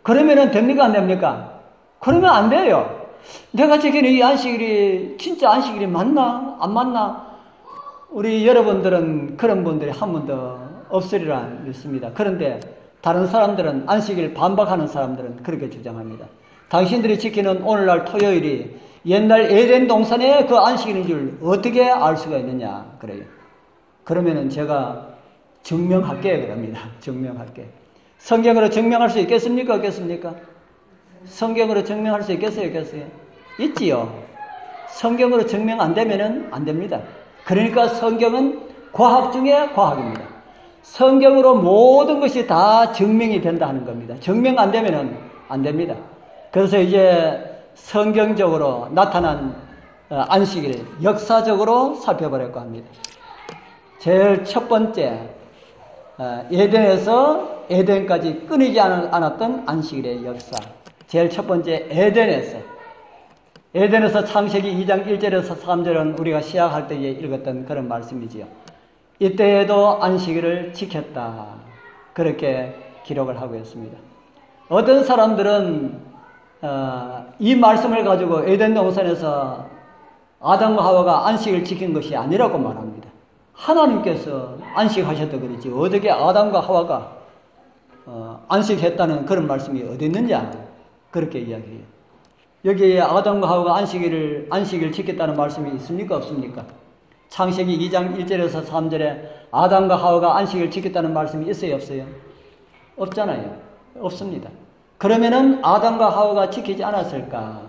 그러면은 됩니까, 안 됩니까? 그러면 안 돼요. 내가 지키는 이 안식일이 진짜 안식일이 맞나 안 맞나? 우리 여러분들은 그런 분들이 한 번도 없으리라 믿습니다. 그런데 다른 사람들은 안식일 반박하는 사람들은 그렇게 주장합니다. 당신들이 지키는 오늘날 토요일이 옛날 에덴 동산의 그 안식일인 줄 어떻게 알 수가 있느냐 그래요. 그러면은 제가 증명할게요 그럽니다. 증명할게. 성경으로 증명할 수 있겠습니까? 없겠습니까? 성경으로 증명할 수 있겠어요? 없겠어요? 있지요. 성경으로 증명 안 되면은 안 됩니다. 그러니까 성경은 과학 중에 과학입니다. 성경으로 모든 것이 다 증명이 된다 하는 겁니다. 증명 안 되면은 안 됩니다. 그래서 이제 성경적으로 나타난 안식일 역사적으로 살펴보려고 합니다. 제일 첫 번째 에덴에서 에덴까지 끊이지 않았던 안식일의 역사. 제일 첫 번째 에덴에서 창세기 2장 1절에서 3절은 우리가 시작할 때에 읽었던 그런 말씀이지요. 이때에도 안식일을 지켰다. 그렇게 기록을 하고 있습니다. 어떤 사람들은 이 말씀을 가지고 에덴 동산에서 아담과 하와가 안식을 지킨 것이 아니라고 말합니다. 하나님께서 안식하셨다 그러지 어떻게 아담과 하와가 안식했다는 그런 말씀이 어디 있느냐 그렇게 이야기해요. 여기에 아담과 하와가 안식일을 지켰다는 말씀이 있습니까 없습니까? 창세기 2장 1절에서 3절에 아담과 하와가 안식을 지켰다는 말씀이 있어요 없어요? 없잖아요. 없습니다. 그러면은 아담과 하와가 지키지 않았을까?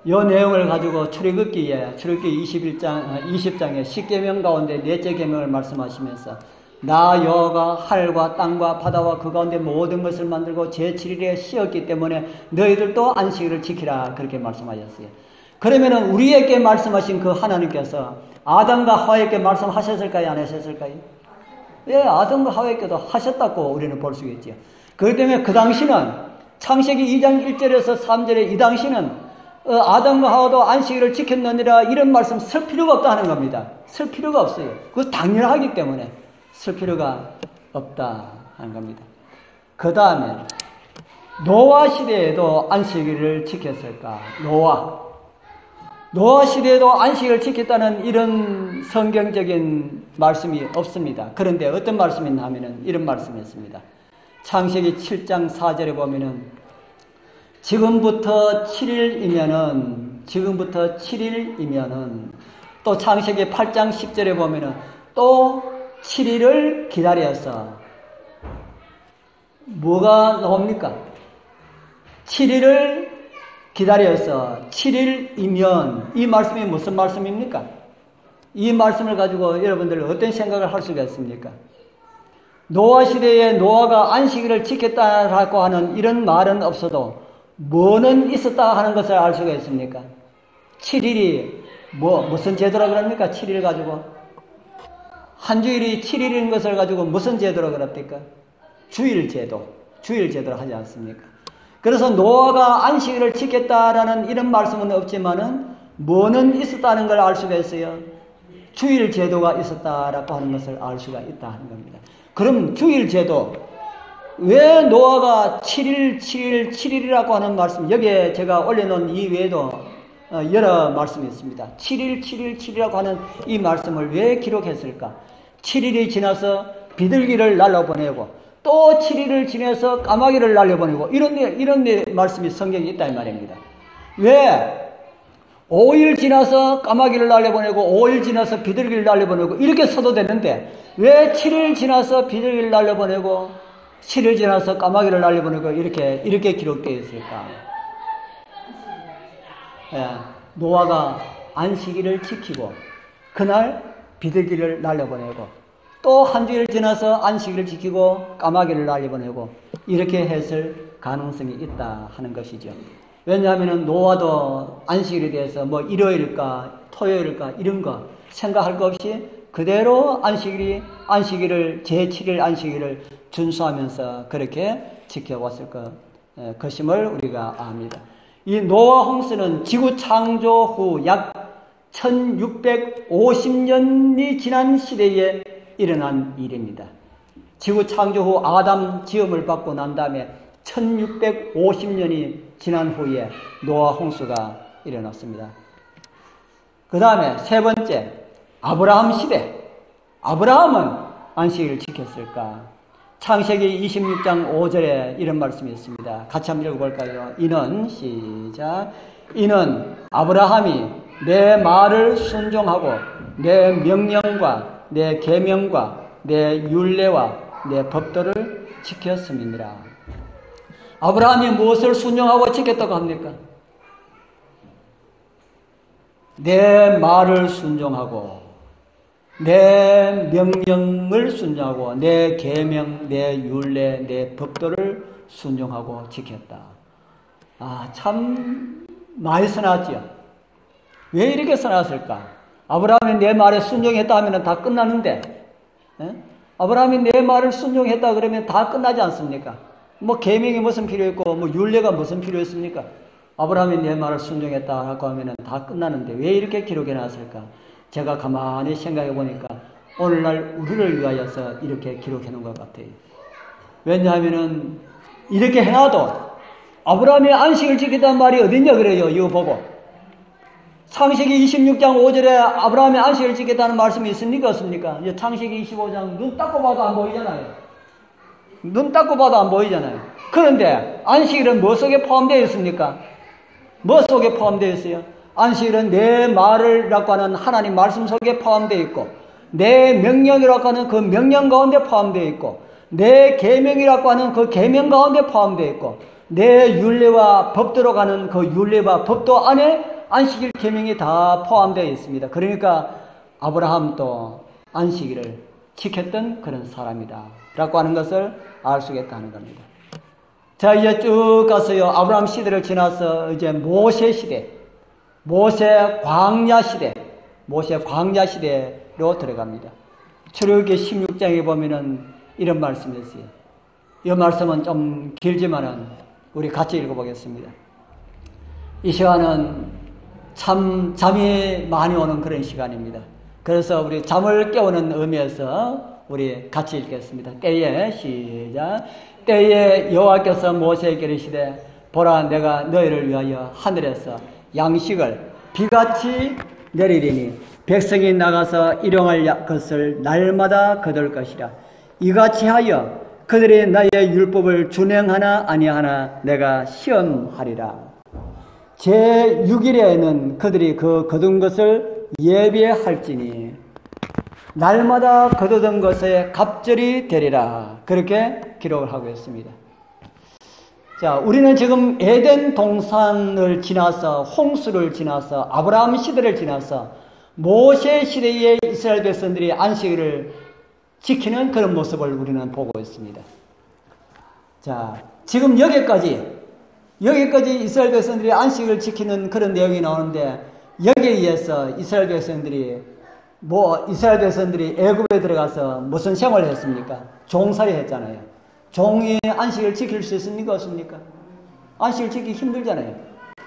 이 내용을 가지고 출애굽기 20장의 10계명 가운데 넷째 계명을 말씀하시면서 나 여호와가 하늘과 땅과 바다와 그 가운데 모든 것을 만들고 제7일에 쉬었기 때문에 너희들도 안식일을 지키라 그렇게 말씀하셨어요. 그러면은 우리에게 말씀하신 그 하나님께서 아담과 하와에게 말씀하셨을까요? 안 하셨을까요? 예, 아담과 하와에게도 하셨다고 우리는 볼 수 있죠. 그렇기 때문에 그 당시는 창세기 2장 1절에서 3절에 이 당시는 아담과 하와도 안식일을 지켰느니라 이런 말씀 쓸 필요가 없다 하는 겁니다. 쓸 필요가 없어요. 그거 당연하기 때문에 쓸 필요가 없다 하는 겁니다. 그 다음에 노아 시대에도 안식일을 지켰을까? 노아 시대에도 안식일을 지켰다는 이런 성경적인 말씀이 없습니다. 그런데 어떤 말씀이 있냐면은 이런 말씀이 있습니다. 창세기 7장 4절에 보면은 지금부터 7일이면은 또 창세기 8장 10절에 보면은 또 7일을 기다려서 뭐가 나옵니까? 7일을 기다려서 7일이면 이 말씀이 무슨 말씀입니까? 이 말씀을 가지고 여러분들 어떤 생각을 할 수가 있습니까? 노아 시대에 노아가 안식일을 지켰다라고 하는 이런 말은 없어도 뭐는 있었다 하는 것을 알 수가 있습니까? 7일이 무슨 제도라 그럽니까? 7일 가지고 한 주일이 7일인 것을 가지고 무슨 제도라 그럽니까? 주일 제도를 하지 않습니까? 그래서 노아가 안식일을 지켰다라는 이런 말씀은 없지만은 뭐는 있었다는 걸 알 수가 있어요. 주일 제도가 있었다라고 하는 것을 알 수가 있다 하는 겁니다. 그럼 주일 제도 왜 노아가 7일이라고 하는 말씀 여기에 제가 올려놓은 이 외에도 여러 말씀이 있습니다. 7일이라고 하는 이 말씀을 왜 기록했을까? 7일이 지나서 비둘기를 날려보내고 또 7일을 지나서 까마귀를 날려보내고 이런 말씀이 성경에 있다 이 말입니다. 왜 5일 지나서 까마귀를 날려보내고 5일 지나서 비둘기를 날려보내고 이렇게 써도 되는데 왜 7일 지나서 비둘기를 날려보내고 7일 지나서 까마귀를 날려보내고 이렇게 기록되어 있을까? 예, 노아가 안식일을 지키고 그날 비둘기를 날려보내고 또 한 주일 지나서 안식일을 지키고 까마귀를 날려보내고 이렇게 했을 가능성이 있다 하는 것이죠. 왜냐하면 노아도 안식일에 대해서 일요일일까 토요일일까 이런 거 생각할 거 없이 그대로 안식일을 제7일 안식일을 준수하면서 그렇게 지켜왔을 것임을 우리가 압니다. 이 노아 홍수는 지구 창조 후 약 1650년이 지난 시대에 일어난 일입니다. 지구 창조 후 아담 지음을 받고 난 다음에 1650년이 지난 후에 노아 홍수가 일어났습니다. 그 다음에 세 번째, 아브라함 시대. 아브라함은 안식일을 지켰을까? 창세기 26장 5절에 이런 말씀이 있습니다. 같이 한번 읽어볼까요? 이는 아브라함이 내 말을 순종하고 내 명령과 내 계명과 내 율례와 내 법도를 지켰음이니라. 아브라함이 무엇을 순종하고 지켰다고 합니까? 내 말을 순종하고 내 명령을 순종하고 내 계명, 내 율례, 내 법도를 순종하고 지켰다. 참 많이 써놨죠. 왜 이렇게 써놨을까? 아브라함이 내 말에 순종했다 하면 다 끝나는데, 아브라함이 내 말을 순종했다 그러면 다 끝나지 않습니까? 계명이 무슨 필요했고, 율례가 무슨 필요했습니까? 아브라함이 내 말을 순종했다 하고 하면 다 끝나는데 왜 이렇게 기록해 놨을까? 제가 가만히 생각해 보니까 오늘날 우리를 위하여서 이렇게 기록해 놓은 것 같아요. 왜냐하면은 이렇게 해놔도 아브라함이 안식을 지켰다는 말이 어딨냐 그래요. 이거 보고 창세기 26장 5절에 아브라함이 안식을 지켰다는 말씀이 있습니까 없습니까? 이제 창세기 25장 눈 닦고 봐도 안 보이잖아요. 눈 닦고 봐도 안 보이잖아요. 그런데 안식일은 뭐 속에 포함되어 있습니까? 뭐 속에 포함되어 있어요? 안식일은 내 말을라고 하는 하나님 말씀 속에 포함되어 있고, 내 명령이라고 하는 그 명령 가운데 포함되어 있고, 내 계명이라고 하는 그 계명 가운데 포함되어 있고, 내 율례와 법대로 가는 그 율례와 법도 안에 안식일 계명이 다 포함되어 있습니다. 그러니까 아브라함도 안식일을 지켰던 그런 사람이다 라고 하는 것을 알 수 있다는 겁니다. 자, 이제 쭉 가서요, 아브라함 시대를 지나서 이제 모세 시대, 모세 광야 시대로 들어갑니다. 출애굽기 16장에 보면은 이런 말씀이 있어요. 이 말씀은 좀 길지만은 우리 같이 읽어보겠습니다. 이 시간은 참 잠이 많이 오는 그런 시간입니다. 그래서 우리 잠을 깨우는 의미에서 우리 같이 읽겠습니다. 때에 시작. 때에 여호와께서 모세에게 이르시되 보라 내가 너희를 위하여 하늘에서 양식을 비같이 내리리니 백성이 나가서 일용할 것을 날마다 거둘 것이라. 이같이 하여 그들이 나의 율법을 준행하나 아니하나 내가 시험하리라. 제6일에는 그들이 그 거둔 것을 예비할지니 날마다 거두던 것에 갑절이 되리라. 그렇게 기록을 하고 있습니다. 자, 우리는 지금 에덴 동산을 지나서 홍수를 지나서 아브라함 시대를 지나서 모세 시대의 이스라엘 백성들이 안식일을 지키는 그런 모습을 우리는 보고 있습니다. 자, 지금 여기까지 이스라엘 백성들이 안식을 지키는 그런 내용이 나오는데, 여기에 의해서 이스라엘 백성들이 애굽에 들어가서 무슨 생활을 했습니까? 종살이 했잖아요. 종이 안식을 지킬 수 있습니까? 없습니까? 안식을 지키기 힘들잖아요.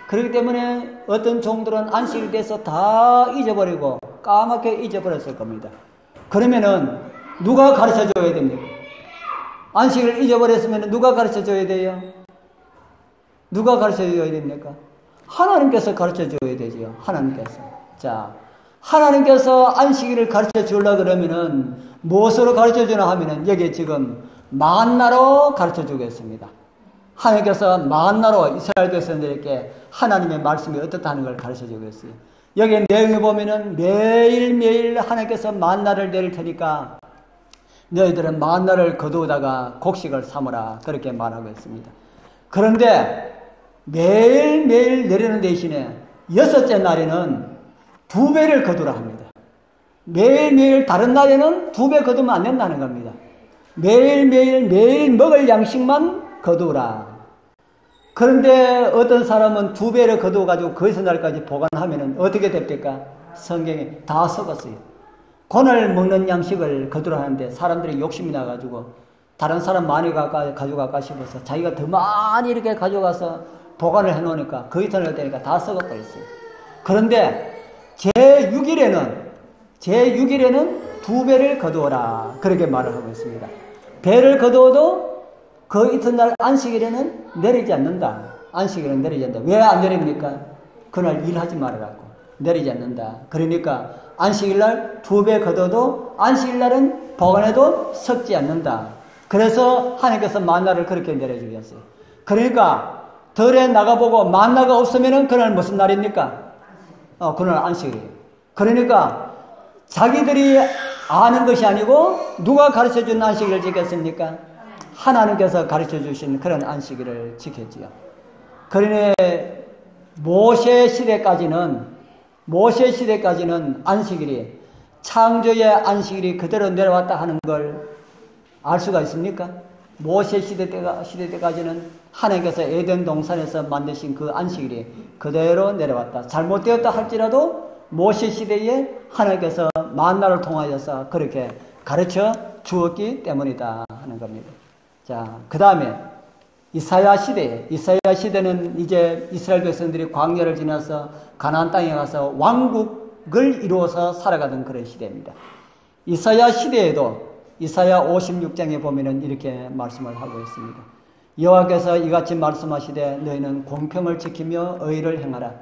그렇기 때문에 어떤 종들은 안식에 대해서 다 잊어버리고 까맣게 잊어버렸을 겁니다. 그러면은 누가 가르쳐 줘야 됩니까? 안식을 잊어버렸으면 누가 가르쳐 줘야 돼요? 누가 가르쳐 줘야 됩니까? 하나님께서 가르쳐 줘야 되죠. 하나님께서. 자, 하나님께서 안식일을 가르쳐 주려고 그러면은 무엇으로 가르쳐 주나 하면은 여기 지금 만나로 가르쳐 주겠습니다. 하나님께서 만나로 이스라엘 백성들에게 하나님의 말씀이 어떻다는 걸 가르쳐 주겠어요. 여기 내용에 보면은 매일매일 하나님께서 만나를 내릴 테니까 너희들은 만나를 거두다가 곡식을 삼으라. 그렇게 말하고 있습니다. 그런데 매일매일 내리는 대신에 6째 날에는 2배를 거두라 합니다. 매일매일 다른 날에는 2배 거두면 안 된다는 겁니다. 매일 먹을 양식만 거두라. 그런데 어떤 사람은 2배를 거두어가지고 그 이튿날까지 보관하면 어떻게 됩니까? 성경에 다 썩었어요. 그날 먹는 양식을 거두라 하는데 사람들이 욕심이 나가지고 다른 사람 많이 가져갈까 싶어서 자기가 더 많이 이렇게 가져가서 보관을 해놓으니까 그 이튿날 되니까 다 썩어버렸어요. 그런데 제6일에는 2배를 거두어라. 그렇게 말을 하고 있습니다. 배를 거두어도 그 이튿날 안식일에는 내리지 않는다. 안식일은 내리지 않는다. 왜 안 내립니까? 그날 일하지 말으라고. 내리지 않는다. 그러니까 안식일날 2배 거둬도 안식일날은 보관해도 썩지 않는다. 그래서 하나님께서 만나를 그렇게 내려주셨어요. 그러니까 덜에 나가보고 만나가 없으면 그날 무슨 날입니까? 그날 안식일이에요. 그러니까 자기들이 아는 것이 아니고 누가 가르쳐준 안식일을 지켰습니까? 하나님께서 가르쳐주신 그런 안식일을 지켰지요. 그러니 모세 시대까지는 안식일이 창조의 안식일이 그대로 내려왔다 하는 걸 알 수가 있습니까? 모세 시대 때까지는 하나님께서 에덴 동산에서 만드신 그 안식일이 그대로 내려왔다. 잘못되었다 할지라도 모세 시대에 하나님께서 만나를 통하여서 그렇게 가르쳐 주었기 때문이다 하는 겁니다. 자, 그 다음에 이사야 시대는 이제 이스라엘 백성들이 광야를 지나서 가나안 땅에 가서 왕국을 이루어서 살아가던 그런 시대입니다. 이사야 시대에도 이사야 56장에 보면은 이렇게 말씀을 하고 있습니다. 여호와께서 이같이 말씀하시되 너희는 공평을 지키며 의를 행하라.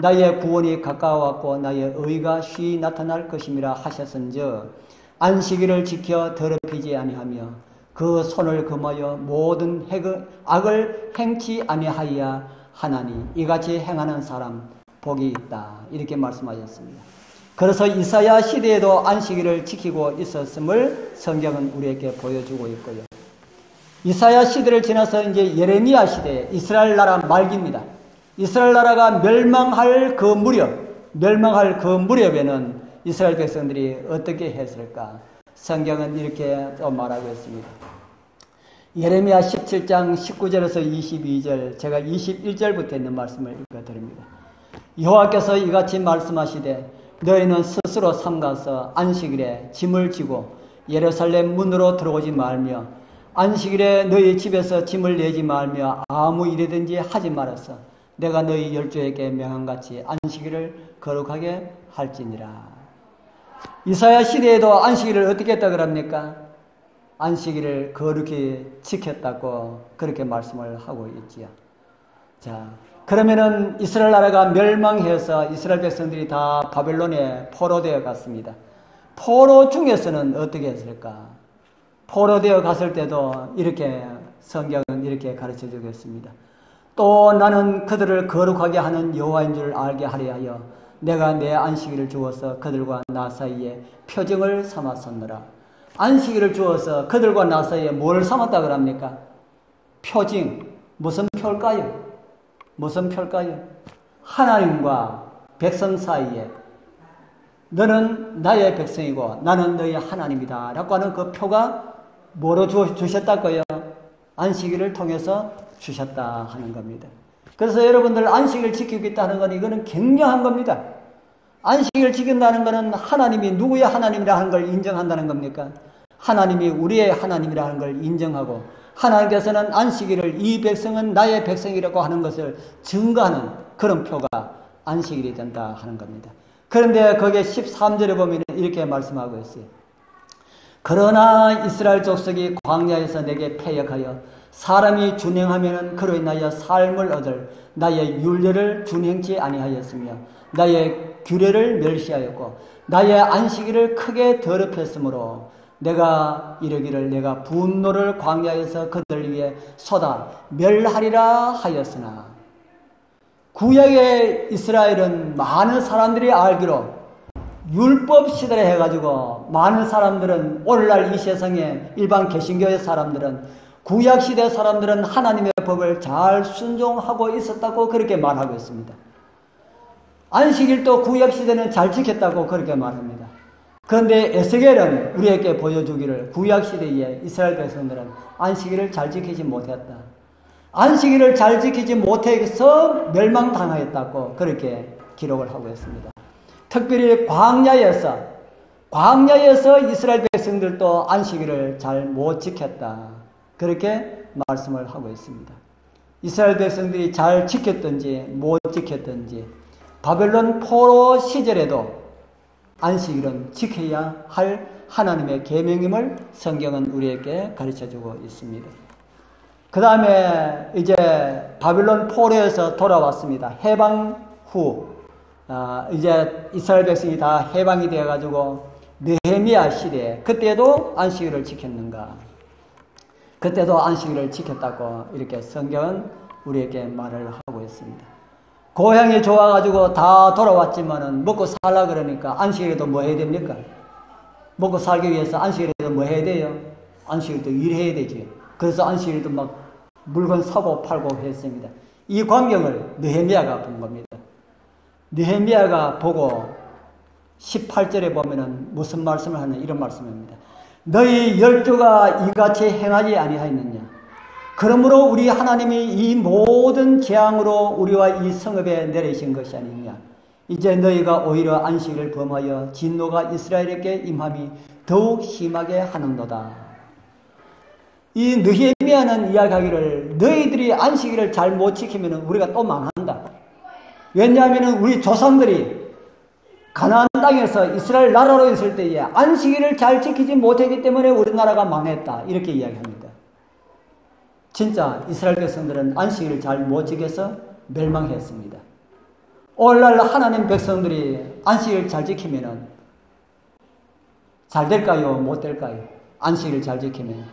나의 구원이 가까워왔고 나의 의가 쉬이 나타날 것임이라 하셨은즉 안식일을 지켜 더럽히지 아니하며 그 손을 금하여 모든 악을 행치 아니하여야 하나니 이같이 행하는 사람 복이 있다. 이렇게 말씀하셨습니다. 그래서 이사야 시대에도 안식일을 지키고 있었음을 성경은 우리에게 보여주고 있고요. 이사야 시대를 지나서 이제 예레미야 시대에 이스라엘 나라 말기입니다. 이스라엘 나라가 멸망할 그 무렵에는 이스라엘 백성들이 어떻게 했을까? 성경은 이렇게 또 말하고 있습니다. 예레미야 17장 19절에서 22절, 제가 21절부터 있는 말씀을 읽어드립니다. 여호와께서 이같이 말씀하시되 너희는 스스로 삼가서 안식일에 짐을 지고 예루살렘 문으로 들어오지 말며 안식일에 너희 집에서 짐을 내지 말며 아무 일이든지 하지 말아서 내가 너희 열조에게 명한같이 안식일을 거룩하게 할지니라. 이사야 시대에도 안식일을 어떻게 했다 그럽니까? 안식일을 거룩히 지켰다고 그렇게 말씀을 하고 있지요. 자, 그러면은 이스라엘 나라가 멸망해서 이스라엘 백성들이 다 바벨론에 포로되어 갔습니다. 포로 중에서는 어떻게 했을까? 포로되어 갔을 때도 이렇게 성경은 이렇게 가르쳐 주겠습니다. 또 나는 그들을 거룩하게 하는 여호와인 줄 알게 하려 하여 내가 내 안식일을 주어서 그들과 나 사이에 표징을 삼았었노라. 안식일을 주어서 그들과 나 사이에 뭘 삼았다 그럽니까? 표징. 무슨 표일까요? 무슨 표일까요? 하나님과 백성 사이에 너는 나의 백성이고 나는 너의 하나님이다 라고 하는 그 표가 뭐로 주셨다고요? 안식일을 통해서 주셨다 하는 겁니다. 그래서 여러분들 안식일을 지키고 있다는 건 이거는 굉장한 겁니다. 안식일을 지킨다는 것은 하나님이 누구의 하나님이라 하는 걸 인정한다는 겁니까? 하나님이 우리의 하나님이라 하는 걸 인정하고 하나님께서는 안식일을 이 백성은 나의 백성이라고 하는 것을 증거하는 그런 표가 안식일이 된다 하는 겁니다. 그런데 거기에 13절에 보면 이렇게 말씀하고 있어요. 그러나 이스라엘 족속이 광야에서 내게 패역하여 사람이 준행하면 그로 인하여 삶을 얻을 나의 율례를 준행치 아니하였으며 나의 규례를 멸시하였고 나의 안식일을 크게 더럽혔으므로 내가 이르기를 내가 분노를 광야에서 그들 위해 쏟아 멸하리라 하였으나 구약의 이스라엘은 많은 사람들이 알기로 율법 시대를 해가지고 많은 사람들은 오늘날 이 세상에 일반 개신교의 사람들은 구약시대 사람들은 하나님의 법을 잘 순종하고 있었다고 그렇게 말하고 있습니다. 안식일도 구약시대는 잘 지켰다고 그렇게 말합니다. 그런데 에스겔은 우리에게 보여주기를 구약시대에 이스라엘 백성들은 안식일을 잘 지키지 못했다. 안식일을 잘 지키지 못해서 멸망당하였다고 그렇게 기록을 하고 있습니다. 특별히 광야에서 이스라엘 백성들도 안식일을 잘 못 지켰다. 그렇게 말씀을 하고 있습니다. 이스라엘 백성들이 잘 지켰든지 못 지켰든지 바벨론 포로 시절에도 안식일은 지켜야 할 하나님의 계명임을 성경은 우리에게 가르쳐주고 있습니다. 그 다음에 이제 바벨론 포로에서 돌아왔습니다. 해방 후 이제 이스라엘 백성이 다 해방이 되어가지고 느헤미야 시대에 그때도 안식일을 지켰는가? 그때도 안식일을 지켰다고 이렇게 성경은 우리에게 말을 하고 있습니다. 고향이 좋아가지고 다 돌아왔지만은 먹고 살라 그러니까 안식일에도 뭐 해야 됩니까? 먹고 살기 위해서 안식일에도 뭐 해야 돼요? 안식일도 일해야 되지. 그래서 안식일도 막 물건 사고 팔고 했습니다. 이 광경을 느헤미야가 본 겁니다. 느헤미야가 보고 18절에 보면은 무슨 말씀을 하는 이런 말씀입니다. 너희 열조가 이같이 행하지 아니하였느냐? 그러므로 우리 하나님이 이 모든 재앙으로 우리와 이 성읍에 내리신 것이 아니냐? 이제 너희가 오히려 안식일을 범하여 진노가 이스라엘에게 임함이 더욱 심하게 하는도다. 이 느헤미야는 이야기하기를 너희들이 안식일을 잘 못 지키면 우리가 또 망한다. 왜냐하면 우리 조상들이 가나안 땅에서 이스라엘 나라로 있을 때에 안식일을 잘 지키지 못했기 때문에 우리나라가 망했다. 이렇게 이야기합니다. 진짜 이스라엘 백성들은 안식일을 잘 못 지켜서 멸망했습니다. 오늘날 하나님 백성들이 안식일을 잘 지키면은 잘 될까요? 못 될까요? 안식일을 잘 지키면.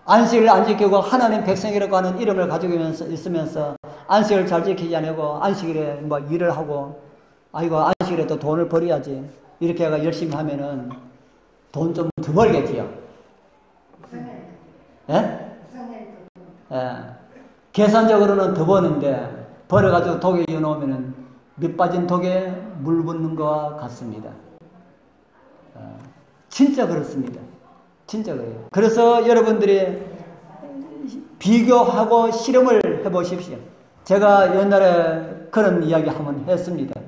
안식일을 안 지키고 하나님 백성이라고 하는 이름을 가지고 있으면서 안식일을 잘 지키지 않고 안식일에 뭐 일을 하고 아이고 안식일에 또 돈을 벌어야지 이렇게 해가 열심히 하면은 돈 좀 더 벌겠지요. 예? 예. 계산적으로는 더 버는데 벌어가지고 독에 이어놓으면은 밑 빠진 독에 물 붓는 것과 같습니다. 진짜 그렇습니다. 진짜 그래요. 그래서 여러분들이 비교하고 실험을 해보십시오. 제가 옛날에 그런 이야기 한번 했습니다.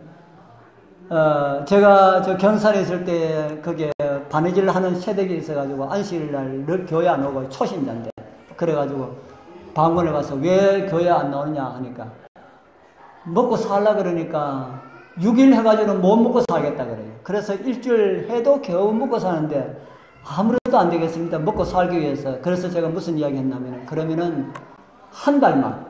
제가 저 경산에 있을 때 거기에 바느질 하는 세댁이 있어가지고 안식일 날 교회 안 오고 초신자인데 그래가지고 방문을 가서 왜 교회 안 나오느냐 하니까 먹고 살라 그러니까 6일 해가지고는 못 먹고 살겠다 그래요. 그래서 일주일 해도 겨우 먹고 사는데 아무래도 안 되겠습니다. 먹고 살기 위해서. 그래서 제가 무슨 이야기 했냐면 그러면은 한 달만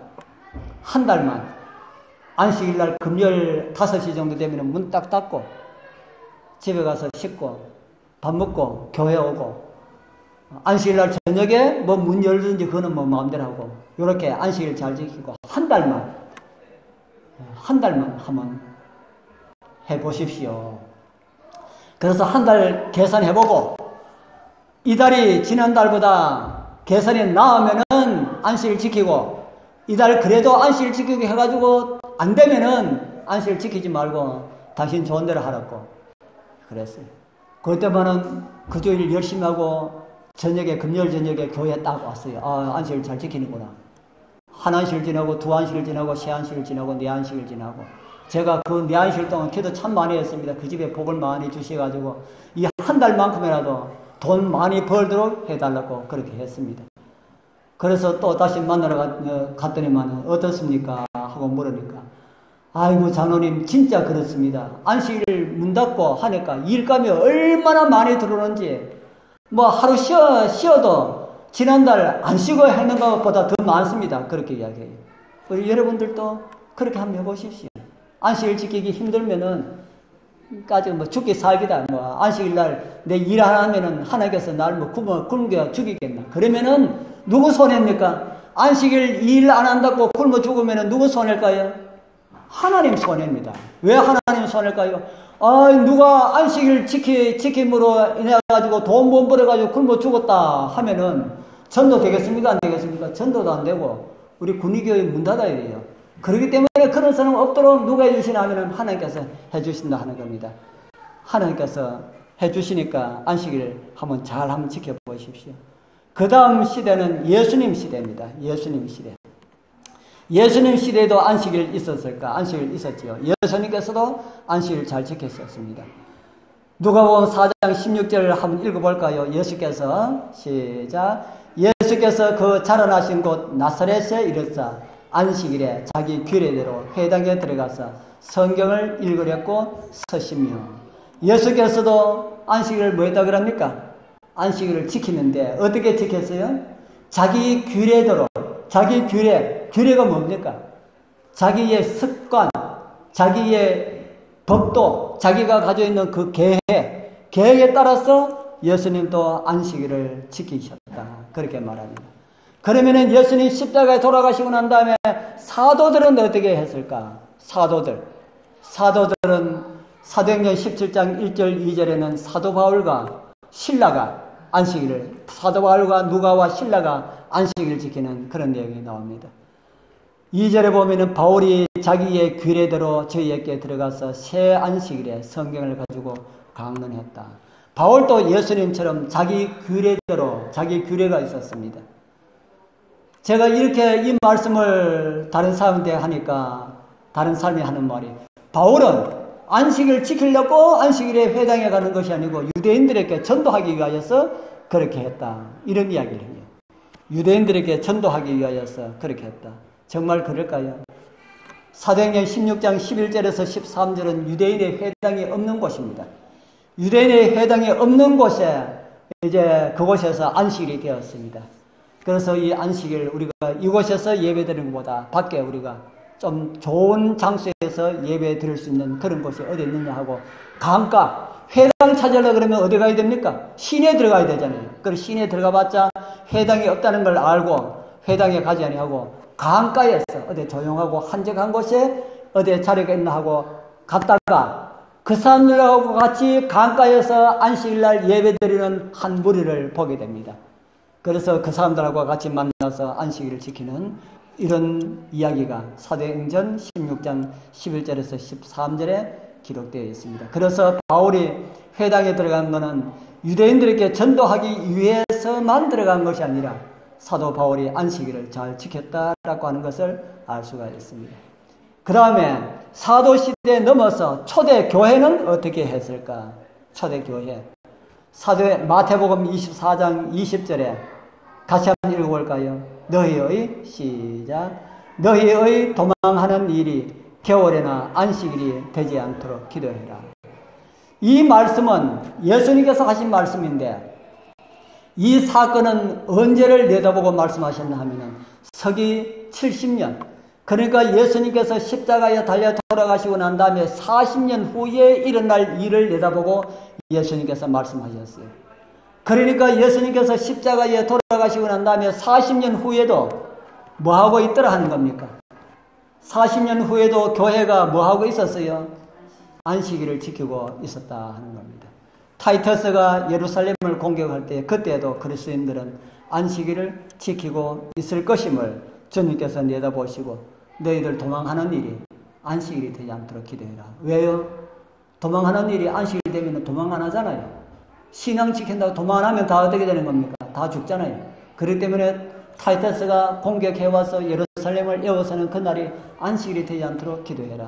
안식일 날 금요일 5시 정도 되면 문 딱 닫고 집에 가서 씻고 밥 먹고 교회 오고 안식일 날 저녁에 뭐 문 열든지 그거는 뭐 마음대로 하고 요렇게 안식일 잘 지키고 한 달만 한번 해보십시오. 그래서 한 달 계산해보고 이 달이 지난달보다 계산이 나으면은 안식일 지키고 이 달 그래도 안식일 지키기 해가지고 안 되면은 안식일 지키지 말고 당신 좋은 대로 하라고 그랬어요. 그때만은 그 주일 열심히 하고 저녁에 금요일 저녁에 교회에 딱 왔어요. 아 안식일 잘 지키는구나. 한 안식일 지나고 두 안식일 지나고 세 안식일 지나고 네 안식일 지나고 제가 그 네 안식일 동안 기도 참 많이 했습니다. 그 집에 복을 많이 주셔가지고 이 한 달만큼이라도 돈 많이 벌도록 해달라고 그렇게 했습니다. 그래서 또 다시 만나러 갔더니만 어떻습니까? 하고 물으니까 아이고 장로님 진짜 그렇습니다. 안식일 문 닫고 하니까 일감이 얼마나 많이 들어오는지 뭐 하루 쉬어도 지난달 안 쉬고 했는 것보다 더 많습니다. 그렇게 이야기해요. 우리 여러분들도 그렇게 한번 해보십시오. 안식일 지키기 힘들면은 까지 뭐 죽기 살기다. 뭐 안식일 날 내 일 안 하면은 하나님께서 날 뭐 굶겨 죽이겠나. 그러면은 누구 손해입니까? 안식일 일 안 한다고 굶어 죽으면은 누구 손해일까요? 하나님 손해입니다. 왜 하나님 손해일까요? 아, 누가 안식일 지킴으로 인해 가지고 돈 못 벌어 가지고 굶어 죽었다 하면은 전도 되겠습니까? 안 되겠습니까? 전도도 안 되고 우리 군의교회 문 닫아야 돼요. 그렇기 때문에 그런 사람 없도록 누가 해주시나 하면은 하나님께서 해주신다 하는 겁니다. 하나님께서 해주시니까 안식일 한번 지켜보십시오. 그 다음 시대는 예수님 시대입니다. 예수님 시대. 예수님 시대에도 안식일 있었을까? 안식일 있었지요. 예수님께서도 안식일 잘 지켰었습니다. 누가복음 4장 16절을 한번 읽어볼까요? 예수께서 시작. 예수께서 그 자라나신 곳 나사렛에 이르사 안식일에 자기 규례대로 회당에 들어가서 성경을 읽으려고 서시며 예수께서도 안식일을 뭐 했다 그럽니까? 안식일을 지키는데 어떻게 지켰어요? 자기 규례대로 자기 규례가 뭡니까? 자기의 습관, 자기의 법도, 자기가 가지고 있는 그 계획에 따라서 예수님도 안식일을 지키셨다. 그렇게 말합니다. 그러면은 예수님 십자가에 돌아가시고 난 다음에 사도들은 어떻게 했을까? 사도들은 사도행전 17장 1절 2절에는 사도 바울과 신라가 안식일을 사도 바울과 누가와 신라가 안식일을 지키는 그런 내용이 나옵니다. 2절에 보면은 바울이 자기의 규례대로 저희에게 들어가서 새 안식일에 성경을 가지고 강론했다. 바울도 예수님처럼 자기 규례대로 자기 규례가 있었습니다. 제가 이렇게 이 말씀을 다른 사람한테 하니까 다른 사람이 하는 말이 바울은 안식일을 지키려고 안식일에 회당에 가는 것이 아니고 유대인들에게 전도하기 위하여서 그렇게 했다. 이런 이야기를 해요. 유대인들에게 전도하기 위하여서 그렇게 했다. 정말 그럴까요? 사도행전 16장 11절에서 13절은 유대인의 회당이 없는 곳입니다. 유대인의 회당이 없는 곳에 이제 그곳에서 안식일이 되었습니다. 그래서 이 안식일 우리가 이곳에서 예배드리는 것보다 밖에 우리가 좀 좋은 장소에서 예배 드릴 수 있는 그런 곳이 어디 있느냐 하고 강가 회당 찾으려고 그러면 어디 가야 됩니까? 시내에 들어가야 되잖아요. 그래서 시내에 들어가봤자 회당이 없다는 걸 알고 회당에 가지 아니하고 강가에서 어디 조용하고 한적한 곳에 어디 자리가 있나 하고 갔다가 그 사람들하고 같이 강가에서 안식일날 예배드리는 한 무리를 보게 됩니다. 그래서 그 사람들하고 같이 만나서 안식일을 지키는 이런 이야기가 사도행전 16장 11절에서 13절에 기록되어 있습니다. 그래서 바울이 회당에 들어간 것은 유대인들에게 전도하기 위해서만 들어간 것이 아니라 사도 바울이 안식일을 잘 지켰다라고 하는 것을 알 수가 있습니다. 그 다음에 사도시대에 넘어서 초대교회는 어떻게 했을까? 초대교회. 마태복음 24장 20절에 다시 한번 읽어볼까요? 너희의 시작. 너희의 도망하는 일이 겨울에나 안식일이 되지 않도록 기도해라. 이 말씀은 예수님께서 하신 말씀인데 이 사건은 언제를 내다보고 말씀하셨나 하면은 서기 70년. 그러니까 예수님께서 십자가에 달려 돌아가시고 난 다음에 40년 후에 일어날 일을 내다보고 예수님께서 말씀하셨어요. 그러니까 예수님께서 십자가에 돌아가시고 난 다음에 40년 후에도 뭐하고 있더라 하는 겁니까? 40년 후에도 교회가 뭐하고 있었어요? 안식일을 지키고 있었다 하는 겁니다. 타이터스가 예루살렘을 공격할 때 그때도 그리스도인들은 안식일을 지키고 있을 것임을 주님께서 내다보시고 너희들 도망하는 일이 안식일이 되지 않도록 기도해라. 왜요? 도망하는 일이 안식일이 되면 도망 안 하잖아요. 신앙 지킨다고 도망 안 하면 다 어떻게 되는 겁니까? 다 죽잖아요. 그렇기 때문에 타이터스가 공격해와서 예루살렘을 에워서는 그날이 안식일이 되지 않도록 기도해라.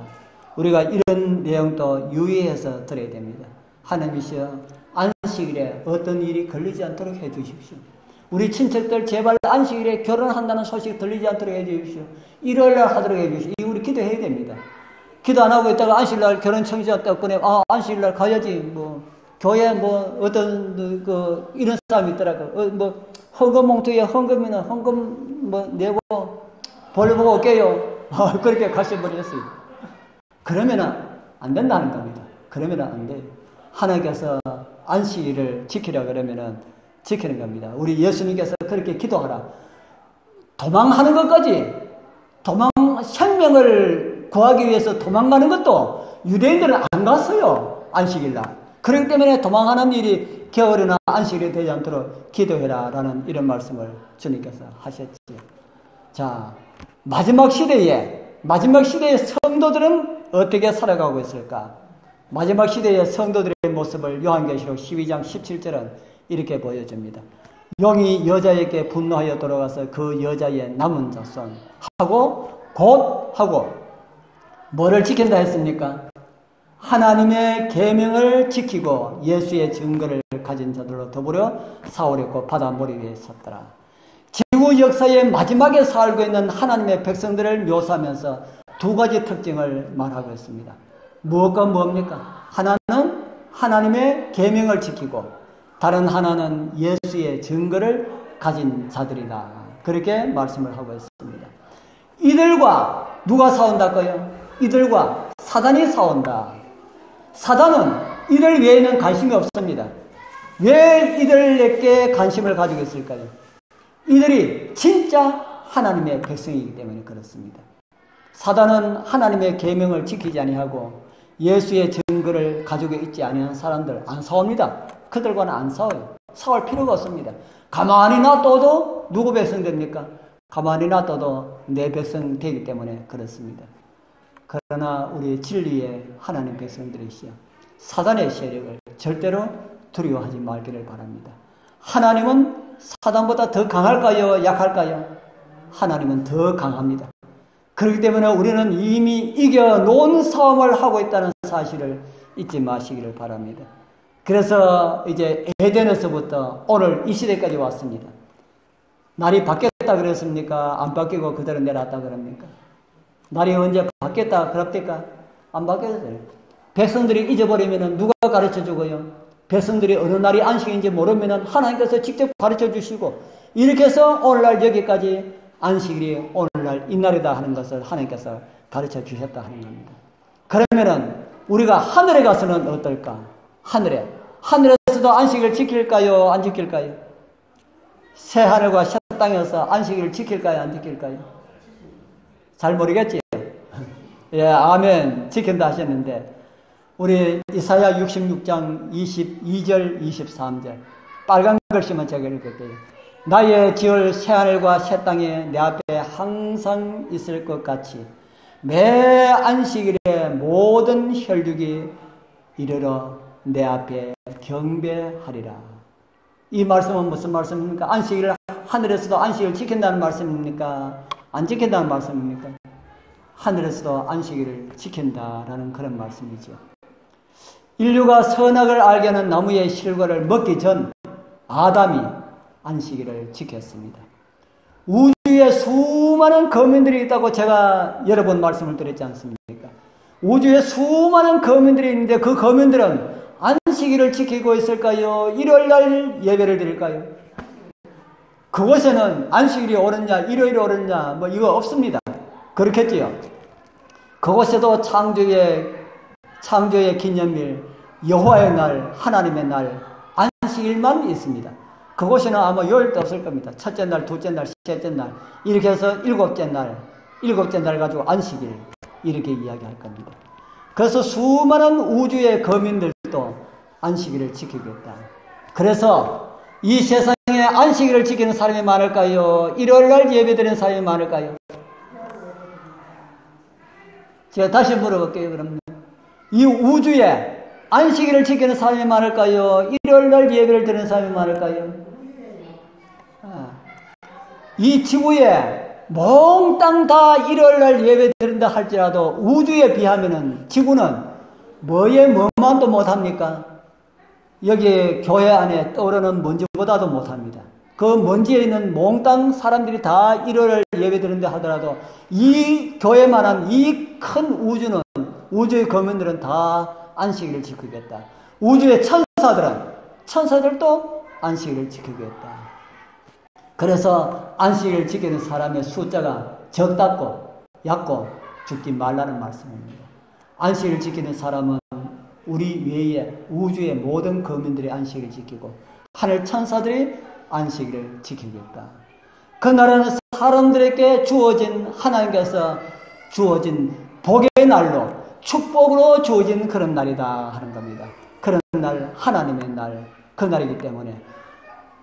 우리가 이런 내용도 유의해서 들어야 됩니다. 하나님이시여 안식일에 어떤 일이 걸리지 않도록 해주십시오. 우리 친척들 제발 안식일에 결혼한다는 소식 들리지 않도록 해주십시오. 일요일날 하도록 해주십시오. 우리 기도해야 됩니다. 기도 안 하고 있다가 안식일날 결혼 청지자 때문에 안식일날 가야지 교회 어떤 이런 사람이 있더라고. 헌금 봉투에 헌금이나 헌금 내고 볼 보고 올게요. 그렇게 가셔버렸어요. 그러면은 안 된다는 겁니다. 그러면은 안 돼요. 하나님께서 안식일을 지키라 그러면은 지키는 겁니다. 우리 예수님께서 그렇게 기도하라. 도망하는 것까지 생명을 구하기 위해서 도망가는 것도 유대인들은 안 갔어요. 안식일날. 그렇기 때문에 도망하는 일이 겨울이나 안식일이 되지 않도록 기도해라 라는 이런 말씀을 주님께서 하셨지요. 자, 마지막 시대에 성도들은 어떻게 살아가고 있을까? 마지막 시대의 성도들의 모습을 요한계시록 12장 17절은 이렇게 보여줍니다. 용이 여자에게 분노하여 돌아가서 그 여자의 남은 자손 하고 뭐를 지킨다 했습니까? 하나님의 계명을 지키고 예수의 증거를 가진 자들로 더불어 사울했고 바다 머리 위에 섰더라. 지구 역사의 마지막에 살고 있는 하나님의 백성들을 묘사하면서 두 가지 특징을 말하고 있습니다. 무엇과 뭡니까? 하나는 하나님의 계명을 지키고 다른 하나는 예수의 증거를 가진 자들이다. 그렇게 말씀을 하고 있습니다. 이들과 누가 싸운다고요? 이들과 사단이 싸운다. 사단은 이들 외에는 관심이 없습니다. 왜 이들에게 관심을 가지고 있을까요? 이들이 진짜 하나님의 백성이기 때문에 그렇습니다. 사단은 하나님의 계명을 지키지 아니하고 예수의 증거를 가지고 있지 아니한 사람들 안 싸웁니다. 그들과는 안 싸워요. 싸울 필요가 없습니다. 가만히 놔둬도 누구 백성 됩니까? 가만히 놔둬도 내 백성 되기 때문에 그렇습니다. 그러나 우리 진리의 하나님 백성들이시여 사단의 세력을 절대로 두려워하지 말기를 바랍니다. 하나님은 사단보다 더 강할까요? 약할까요? 하나님은 더 강합니다. 그렇기 때문에 우리는 이미 이겨놓은 싸움을 하고 있다는 사실을 잊지 마시기를 바랍니다. 그래서 이제 에덴에서부터 오늘 이 시대까지 왔습니다. 날이 바뀌었다 그랬습니까? 안 바뀌고 그대로 내려왔다 그럽니까? 날이 언제 바뀌었다 그럽니까? 안 바뀌었어요. 백성들이 잊어버리면 누가 가르쳐 주고요? 백성들이 어느 날이 안식인지 모르면 하나님께서 직접 가르쳐 주시고, 이렇게 해서 오늘날 여기까지 안식일이 오늘날 이날이다 하는 것을 하나님께서 가르쳐 주셨다 하는 겁니다. 그러면은 우리가 하늘에 가서는 어떨까? 하늘에서도 안식일을 지킬까요? 안 지킬까요? 새 하늘과 새 땅에서 안식일을 지킬까요? 안 지킬까요? 잘 모르겠지요? 예, 아멘. 지킨다 하셨는데, 우리 이사야 66장 22절, 23절. 빨간 글씨만 제가 읽을게요. 나의 지을 새하늘과 새 땅에 내 앞에 항상 있을 것 같이 매 안식일에 모든 혈육이 이르러 내 앞에 경배하리라. 이 말씀은 무슨 말씀입니까? 안식일을, 하늘에서도 안식일을 지킨다는 말씀입니까? 안 지킨다는 말씀입니까? 하늘에서도 안식일을 지킨다라는 그런 말씀이죠. 인류가 선악을 알게 하는 나무의 실과를 먹기 전 아담이 안식일을 지켰습니다. 우주에 수많은 거민들이 있다고 제가 여러 번 말씀을 드렸지 않습니까? 우주에 수많은 거민들이 있는데 그 거민들은 안식일을 지키고 있을까요? 일요일날 예배를 드릴까요? 그곳에는 안식일이 오르냐, 일요일이 오르냐, 뭐 이거 없습니다. 그렇겠지요? 그곳에도 창조의 기념일, 여호와의 날, 하나님의 날, 안식일만 있습니다. 그곳에는 아마 요일도 없을 겁니다. 첫째 날, 둘째 날, 셋째 날, 이렇게 해서 일곱째 날 가지고 안식일, 이렇게 이야기할 겁니다. 그래서 수많은 우주의 거민들도 안식일을 지키고 있다. 그래서 이 세상에 안식일을 지키는 사람이 많을까요? 일요일날 예배드리는 사람이 많을까요? 제가 다시 물어볼게요. 그러면 이 우주에 안식일을 지키는 사람이 많을까요? 일요일날 예배를 드리는 사람이 많을까요? 이 지구에 몽땅 다 일요일날 예배 드린다 할지라도 우주에 비하면은 지구는 뭐만도 못합니까? 여기 교회 안에 떠오르는 먼지보다도 못합니다. 그 먼지에 있는 몽땅 사람들이 다 일요일 예배 드린다 하더라도 이 교회만한 이 큰 우주는, 우주의 거민들은 다 안식일을 지키겠다. 우주의 천사들도 안식일을 지키겠다. 그래서 안식일을 지키는 사람의 숫자가 적다고 얕고 죽지 말라는 말씀입니다. 안식일을 지키는 사람은 우리 외에 우주의 모든 거민들이 안식일을 지키고 하늘 천사들이 안식일을 지키겠다. 그날은 사람들에게 하나님께서 주어진 복의 날로, 축복으로 주어진 그런 날이다 하는 겁니다. 그런 날, 하나님의 날, 그 날이기 때문에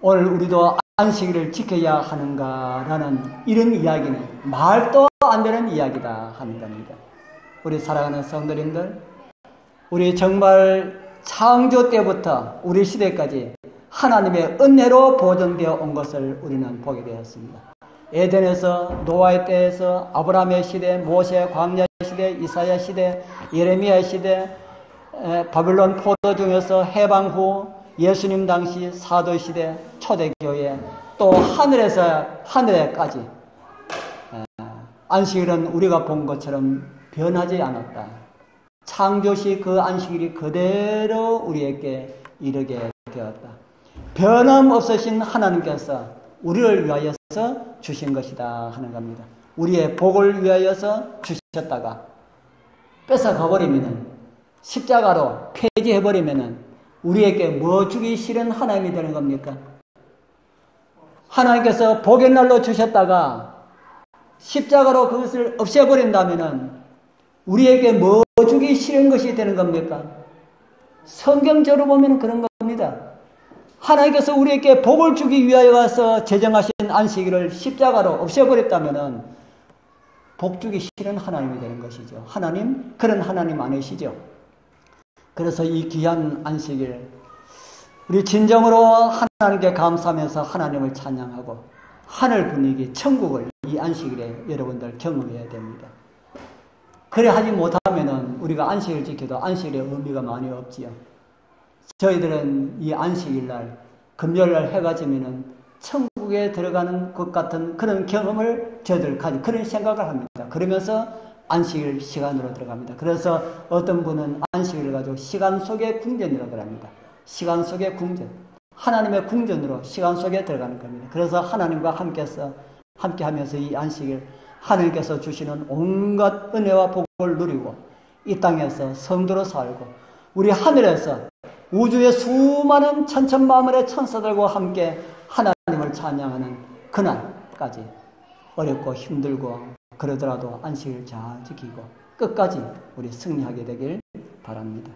오늘 우리도 안식일을 지켜야 하는가라는 이런 이야기는 말도 안 되는 이야기다 하는 겁니다. 우리 사랑하는 성도님들, 우리 정말 창조 때부터 우리 시대까지 하나님의 은혜로 보존되어 온 것을 우리는 보게 되었습니다. 에덴에서, 노아의 때에서, 아브라함의 시대, 모세 광야 시대, 이사야 시대, 예레미야 시대, 바빌론 포로 중에서 해방 후 예수님 당시 사도 시대, 초대교회, 또 하늘에까지 안식일은 우리가 본 것처럼 변하지 않았다. 창조시 그 안식일이 그대로 우리에게 이르게 되었다. 변함없으신 하나님께서 우리를 위하여서 주신 것이다 하는 겁니다. 우리의 복을 위하여서 주셨다가 뺏어가버리면, 십자가로 폐지해버리면 우리에게 뭐 주기 싫은 하나님이 되는 겁니까? 하나님께서 복의 날로 주셨다가 십자가로 그것을 없애버린다면 우리에게 뭐 주기 싫은 것이 되는 겁니까? 성경적으로 보면 그런 겁니다. 하나님께서 우리에게 복을 주기 위하여서 제정하신 안식일을 십자가로 없애버렸다면 복 주기 싫은 하나님이 되는 것이죠. 하나님, 그런 하나님 아니시죠. 그래서 이 귀한 안식일, 우리 진정으로 하나님께 감사하면서 하나님을 찬양하고 하늘 분위기, 천국을 이 안식일에 여러분들 경험해야 됩니다. 그래 하지 못하면 우리가 안식일 지켜도 안식일의 의미가 많이 없지요. 저희들은 이 안식일날, 금요일날 해가 지면은 천국에 들어가는 것 같은 그런 경험을 저희들 가지고 그런 생각을 합니다. 그러면서 안식일 시간으로 들어갑니다. 그래서 어떤 분은 안식일을 가지고 시간 속의 궁전이라고 합니다. 시간 속의 궁전. 하나님의 궁전으로 시간 속에 들어가는 겁니다. 그래서 하나님과 함께 하면서 이 안식일 하나님께서 주시는 온갖 은혜와 복을 누리고 이 땅에서 성도로 살고 우리 하늘에서 우주의 수많은 천천만물의 천사들과 함께 하나님을 찬양하는 그날까지 어렵고 힘들고 그러더라도 안식일 잘 지키고 끝까지 우리 승리하게 되길 바랍니다.